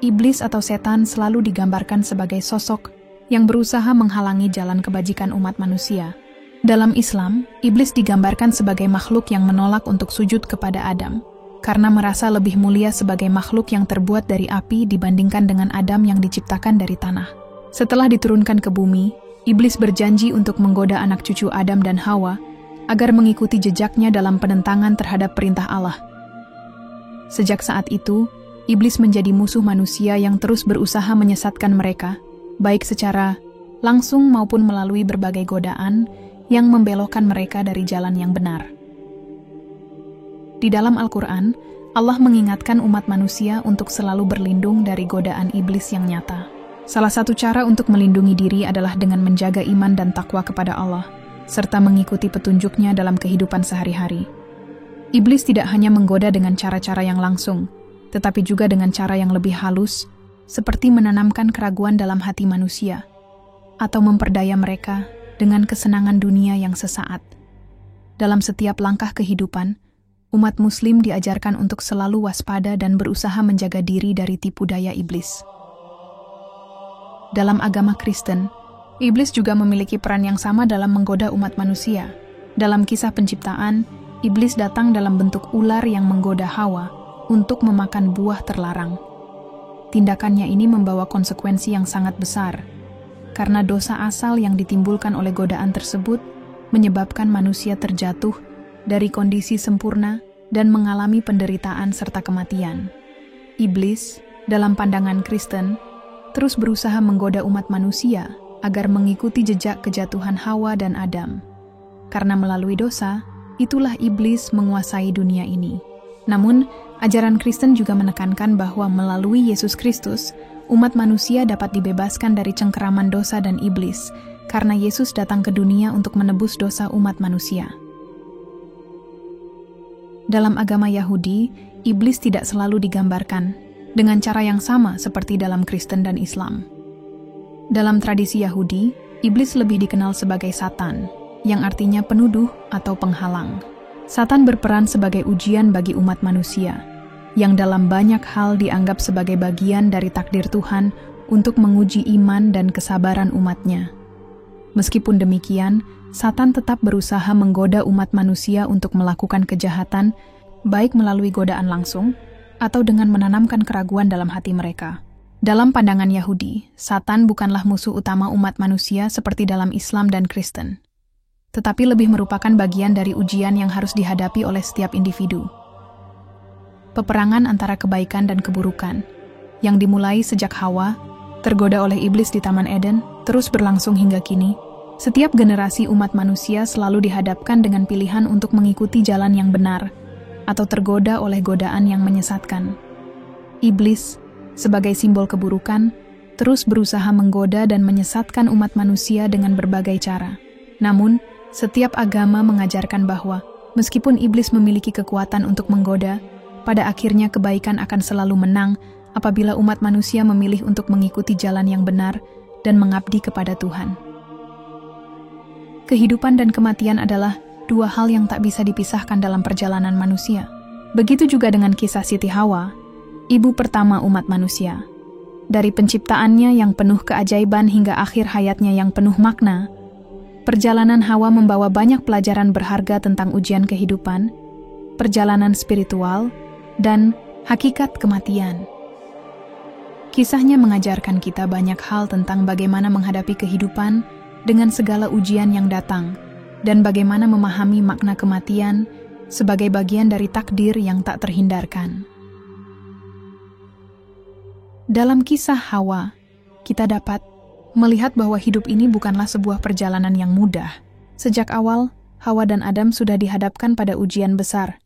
iblis atau setan selalu digambarkan sebagai sosok yang berusaha menghalangi jalan kebajikan umat manusia. Dalam Islam, iblis digambarkan sebagai makhluk yang menolak untuk sujud kepada Adam, karena merasa lebih mulia sebagai makhluk yang terbuat dari api dibandingkan dengan Adam yang diciptakan dari tanah. Setelah diturunkan ke bumi, iblis berjanji untuk menggoda anak cucu Adam dan Hawa agar mengikuti jejaknya dalam penentangan terhadap perintah Allah. Sejak saat itu, iblis menjadi musuh manusia yang terus berusaha menyesatkan mereka, baik secara langsung maupun melalui berbagai godaan yang membelokkan mereka dari jalan yang benar. Di dalam Al-Quran, Allah mengingatkan umat manusia untuk selalu berlindung dari godaan iblis yang nyata. Salah satu cara untuk melindungi diri adalah dengan menjaga iman dan takwa kepada Allah, serta mengikuti petunjuknya dalam kehidupan sehari-hari. Iblis tidak hanya menggoda dengan cara-cara yang langsung, tetapi juga dengan cara yang lebih halus, seperti menanamkan keraguan dalam hati manusia, atau memperdaya mereka dengan kesenangan dunia yang sesaat. Dalam setiap langkah kehidupan, umat Muslim diajarkan untuk selalu waspada dan berusaha menjaga diri dari tipu daya iblis. Dalam agama Kristen, iblis juga memiliki peran yang sama dalam menggoda umat manusia. Dalam kisah penciptaan, iblis datang dalam bentuk ular yang menggoda Hawa untuk memakan buah terlarang. Tindakannya ini membawa konsekuensi yang sangat besar, karena dosa asal yang ditimbulkan oleh godaan tersebut menyebabkan manusia terjatuh dari kondisi sempurna dan mengalami penderitaan serta kematian. Iblis, dalam pandangan Kristen, terus berusaha menggoda umat manusia agar mengikuti jejak kejatuhan Hawa dan Adam. Karena melalui dosa, itulah iblis menguasai dunia ini. Namun, ajaran Kristen juga menekankan bahwa melalui Yesus Kristus, umat manusia dapat dibebaskan dari cengkeraman dosa dan iblis, karena Yesus datang ke dunia untuk menebus dosa umat manusia. Dalam agama Yahudi, iblis tidak selalu digambarkan dengan cara yang sama seperti dalam Kristen dan Islam. Dalam tradisi Yahudi, iblis lebih dikenal sebagai Satan, yang artinya penuduh atau penghalang. Satan berperan sebagai ujian bagi umat manusia, yang dalam banyak hal dianggap sebagai bagian dari takdir Tuhan untuk menguji iman dan kesabaran umatnya. Meskipun demikian, Satan tetap berusaha menggoda umat manusia untuk melakukan kejahatan, baik melalui godaan langsung, atau dengan menanamkan keraguan dalam hati mereka. Dalam pandangan Yahudi, Satan bukanlah musuh utama umat manusia seperti dalam Islam dan Kristen. tetapi lebih merupakan bagian dari ujian yang harus dihadapi oleh setiap individu. Peperangan antara kebaikan dan keburukan, yang dimulai sejak Hawa tergoda oleh iblis di Taman Eden, terus berlangsung hingga kini. Setiap generasi umat manusia selalu dihadapkan dengan pilihan untuk mengikuti jalan yang benar, atau tergoda oleh godaan yang menyesatkan. Iblis, sebagai simbol keburukan, terus berusaha menggoda dan menyesatkan umat manusia dengan berbagai cara. Namun, setiap agama mengajarkan bahwa, meskipun iblis memiliki kekuatan untuk menggoda, pada akhirnya kebaikan akan selalu menang apabila umat manusia memilih untuk mengikuti jalan yang benar dan mengabdi kepada Tuhan. Kehidupan dan kematian adalah dua hal yang tak bisa dipisahkan dalam perjalanan manusia. Begitu juga dengan kisah Siti Hawa, ibu pertama umat manusia. Dari penciptaannya yang penuh keajaiban hingga akhir hayatnya yang penuh makna, perjalanan Hawa membawa banyak pelajaran berharga tentang ujian kehidupan, perjalanan spiritual, dan hakikat kematian. Kisahnya mengajarkan kita banyak hal tentang bagaimana menghadapi kehidupan dengan segala ujian yang datang, dan bagaimana memahami makna kematian sebagai bagian dari takdir yang tak terhindarkan. Dalam kisah Hawa, kita dapat melihat bahwa hidup ini bukanlah sebuah perjalanan yang mudah. Sejak awal, Hawa dan Adam sudah dihadapkan pada ujian besar,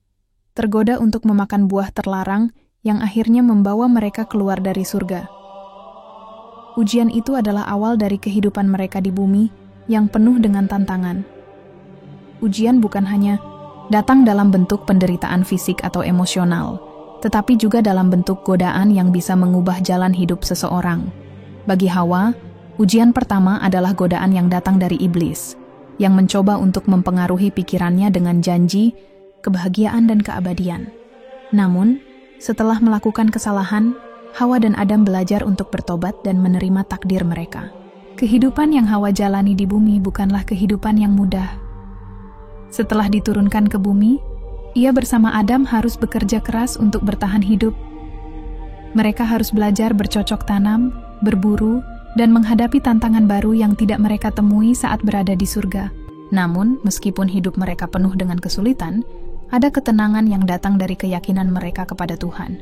tergoda untuk memakan buah terlarang yang akhirnya membawa mereka keluar dari surga. Ujian itu adalah awal dari kehidupan mereka di bumi yang penuh dengan tantangan. Ujian bukan hanya datang dalam bentuk penderitaan fisik atau emosional, tetapi juga dalam bentuk godaan yang bisa mengubah jalan hidup seseorang. Bagi Hawa, ujian pertama adalah godaan yang datang dari iblis, yang mencoba untuk mempengaruhi pikirannya dengan janji, kebahagiaan dan keabadian. Namun, setelah melakukan kesalahan, Hawa dan Adam belajar untuk bertobat dan menerima takdir mereka. Kehidupan yang Hawa jalani di bumi bukanlah kehidupan yang mudah. Setelah diturunkan ke bumi, ia bersama Adam harus bekerja keras untuk bertahan hidup. Mereka harus belajar bercocok tanam, berburu, dan menghadapi tantangan baru yang tidak mereka temui saat berada di surga. Namun, meskipun hidup mereka penuh dengan kesulitan, ada ketenangan yang datang dari keyakinan mereka kepada Tuhan.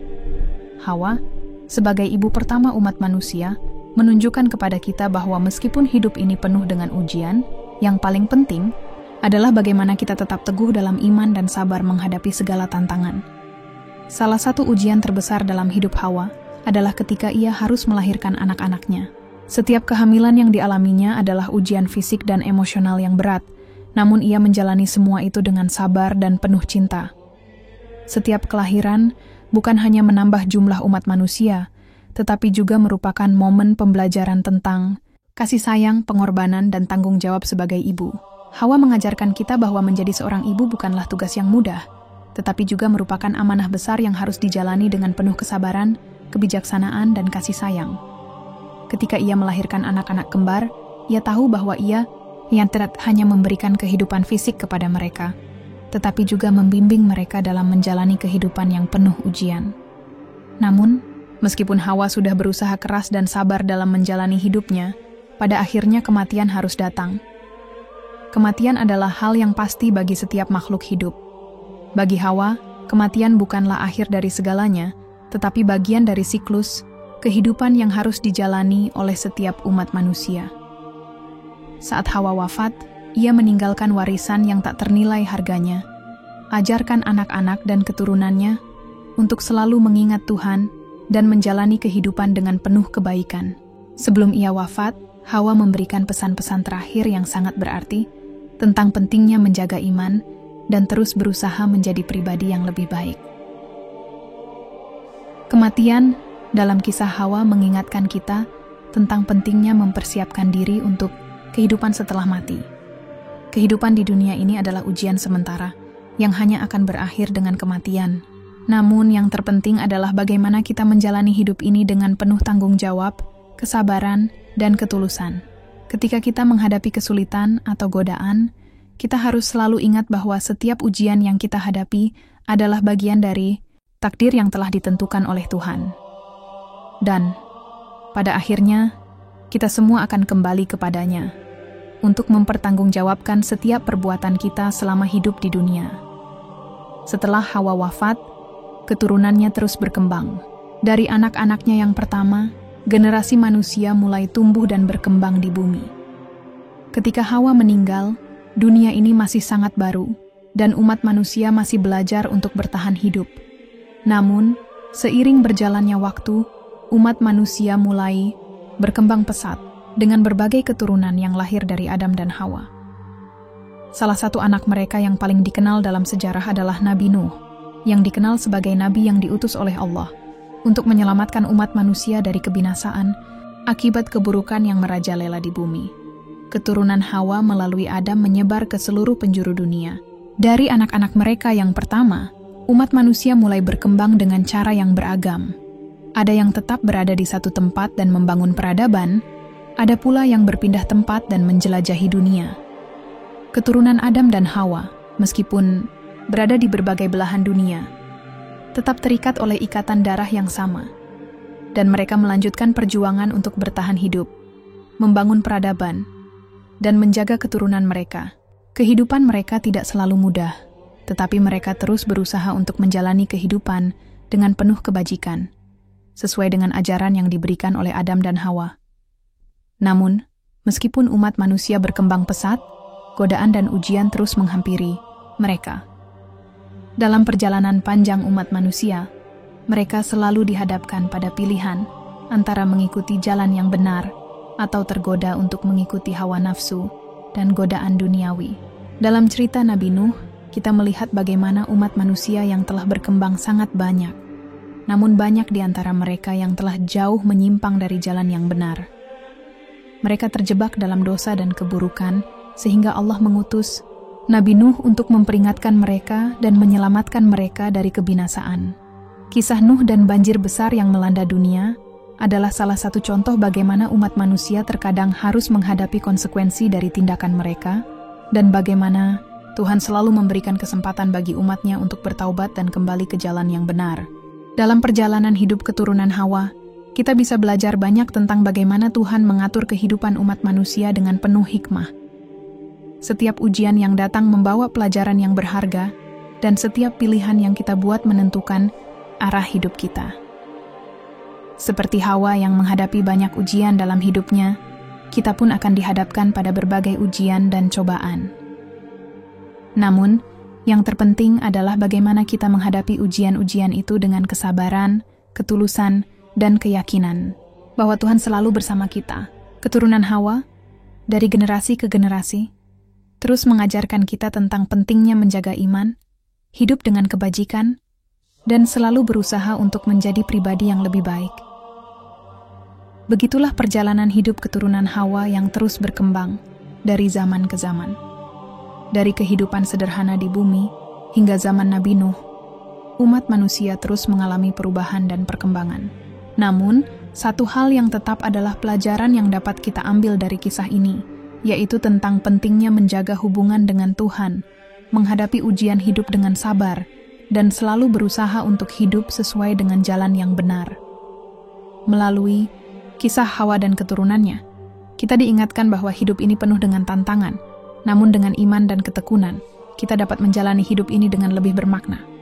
Hawa, sebagai ibu pertama umat manusia, menunjukkan kepada kita bahwa meskipun hidup ini penuh dengan ujian, yang paling penting adalah bagaimana kita tetap teguh dalam iman dan sabar menghadapi segala tantangan. Salah satu ujian terbesar dalam hidup Hawa adalah ketika ia harus melahirkan anak-anaknya. Setiap kehamilan yang dialaminya adalah ujian fisik dan emosional yang berat, namun ia menjalani semua itu dengan sabar dan penuh cinta. Setiap kelahiran bukan hanya menambah jumlah umat manusia, tetapi juga merupakan momen pembelajaran tentang kasih sayang, pengorbanan, dan tanggung jawab sebagai ibu. Hawa mengajarkan kita bahwa menjadi seorang ibu bukanlah tugas yang mudah, tetapi juga merupakan amanah besar yang harus dijalani dengan penuh kesabaran, kebijaksanaan, dan kasih sayang. Ketika ia melahirkan anak-anak kembar, ia tahu bahwa ia yang tidak hanya memberikan kehidupan fisik kepada mereka, tetapi juga membimbing mereka dalam menjalani kehidupan yang penuh ujian. Namun, meskipun Hawa sudah berusaha keras dan sabar dalam menjalani hidupnya, pada akhirnya kematian harus datang. Kematian adalah hal yang pasti bagi setiap makhluk hidup. Bagi Hawa, kematian bukanlah akhir dari segalanya, tetapi bagian dari siklus kehidupan yang harus dijalani oleh setiap umat manusia. Saat Hawa wafat, ia meninggalkan warisan yang tak ternilai harganya. Ajarkan anak-anak dan keturunannya untuk selalu mengingat Tuhan dan menjalani kehidupan dengan penuh kebaikan. Sebelum ia wafat, Hawa memberikan pesan-pesan terakhir yang sangat berarti tentang pentingnya menjaga iman dan terus berusaha menjadi pribadi yang lebih baik. Kematian dalam kisah Hawa mengingatkan kita tentang pentingnya mempersiapkan diri untuk kehidupan setelah mati. Kehidupan di dunia ini adalah ujian sementara yang hanya akan berakhir dengan kematian. Namun yang terpenting adalah bagaimana kita menjalani hidup ini dengan penuh tanggung jawab, kesabaran, dan ketulusan. Ketika kita menghadapi kesulitan atau godaan, kita harus selalu ingat bahwa setiap ujian yang kita hadapi adalah bagian dari takdir yang telah ditentukan oleh Tuhan. Dan pada akhirnya, kita semua akan kembali kepadanya. untuk mempertanggungjawabkan setiap perbuatan kita selama hidup di dunia. Setelah Hawa wafat, keturunannya terus berkembang. Dari anak-anaknya yang pertama, generasi manusia mulai tumbuh dan berkembang di bumi. Ketika Hawa meninggal, dunia ini masih sangat baru, dan umat manusia masih belajar untuk bertahan hidup. Namun, seiring berjalannya waktu, umat manusia mulai berkembang pesat dengan berbagai keturunan yang lahir dari Adam dan Hawa. Salah satu anak mereka yang paling dikenal dalam sejarah adalah Nabi Nuh, yang dikenal sebagai nabi yang diutus oleh Allah untuk menyelamatkan umat manusia dari kebinasaan akibat keburukan yang merajalela di bumi. Keturunan Hawa melalui Adam menyebar ke seluruh penjuru dunia. Dari anak-anak mereka yang pertama, umat manusia mulai berkembang dengan cara yang beragam. Ada yang tetap berada di satu tempat dan membangun peradaban, ada pula yang berpindah tempat dan menjelajahi dunia. Keturunan Adam dan Hawa, meskipun berada di berbagai belahan dunia, tetap terikat oleh ikatan darah yang sama, dan mereka melanjutkan perjuangan untuk bertahan hidup, membangun peradaban, dan menjaga keturunan mereka. Kehidupan mereka tidak selalu mudah, tetapi mereka terus berusaha untuk menjalani kehidupan dengan penuh kebajikan, sesuai dengan ajaran yang diberikan oleh Adam dan Hawa. Namun, meskipun umat manusia berkembang pesat, godaan dan ujian terus menghampiri mereka. Dalam perjalanan panjang umat manusia, mereka selalu dihadapkan pada pilihan antara mengikuti jalan yang benar atau tergoda untuk mengikuti hawa nafsu dan godaan duniawi. Dalam cerita Nabi Nuh, kita melihat bagaimana umat manusia yang telah berkembang sangat banyak, namun banyak di antara mereka yang telah jauh menyimpang dari jalan yang benar. Mereka terjebak dalam dosa dan keburukan, sehingga Allah mengutus Nabi Nuh untuk memperingatkan mereka dan menyelamatkan mereka dari kebinasaan. Kisah Nuh dan banjir besar yang melanda dunia adalah salah satu contoh bagaimana umat manusia terkadang harus menghadapi konsekuensi dari tindakan mereka, dan bagaimana Tuhan selalu memberikan kesempatan bagi umatnya untuk bertaubat dan kembali ke jalan yang benar. Dalam perjalanan hidup keturunan Hawa, kita bisa belajar banyak tentang bagaimana Tuhan mengatur kehidupan umat manusia dengan penuh hikmah. Setiap ujian yang datang membawa pelajaran yang berharga, dan setiap pilihan yang kita buat menentukan arah hidup kita. Seperti Hawa yang menghadapi banyak ujian dalam hidupnya, kita pun akan dihadapkan pada berbagai ujian dan cobaan. Namun, yang terpenting adalah bagaimana kita menghadapi ujian-ujian itu dengan kesabaran, ketulusan, dan keyakinan bahwa Tuhan selalu bersama kita. Keturunan Hawa, dari generasi ke generasi, terus mengajarkan kita tentang pentingnya menjaga iman, hidup dengan kebajikan, dan selalu berusaha untuk menjadi pribadi yang lebih baik. Begitulah perjalanan hidup keturunan Hawa yang terus berkembang dari zaman ke zaman. Dari kehidupan sederhana di bumi hingga zaman Nabi Nuh, umat manusia terus mengalami perubahan dan perkembangan. Namun, satu hal yang tetap adalah pelajaran yang dapat kita ambil dari kisah ini, yaitu tentang pentingnya menjaga hubungan dengan Tuhan, menghadapi ujian hidup dengan sabar, dan selalu berusaha untuk hidup sesuai dengan jalan yang benar. Melalui kisah Hawa dan keturunannya, kita diingatkan bahwa hidup ini penuh dengan tantangan, namun dengan iman dan ketekunan, kita dapat menjalani hidup ini dengan lebih bermakna.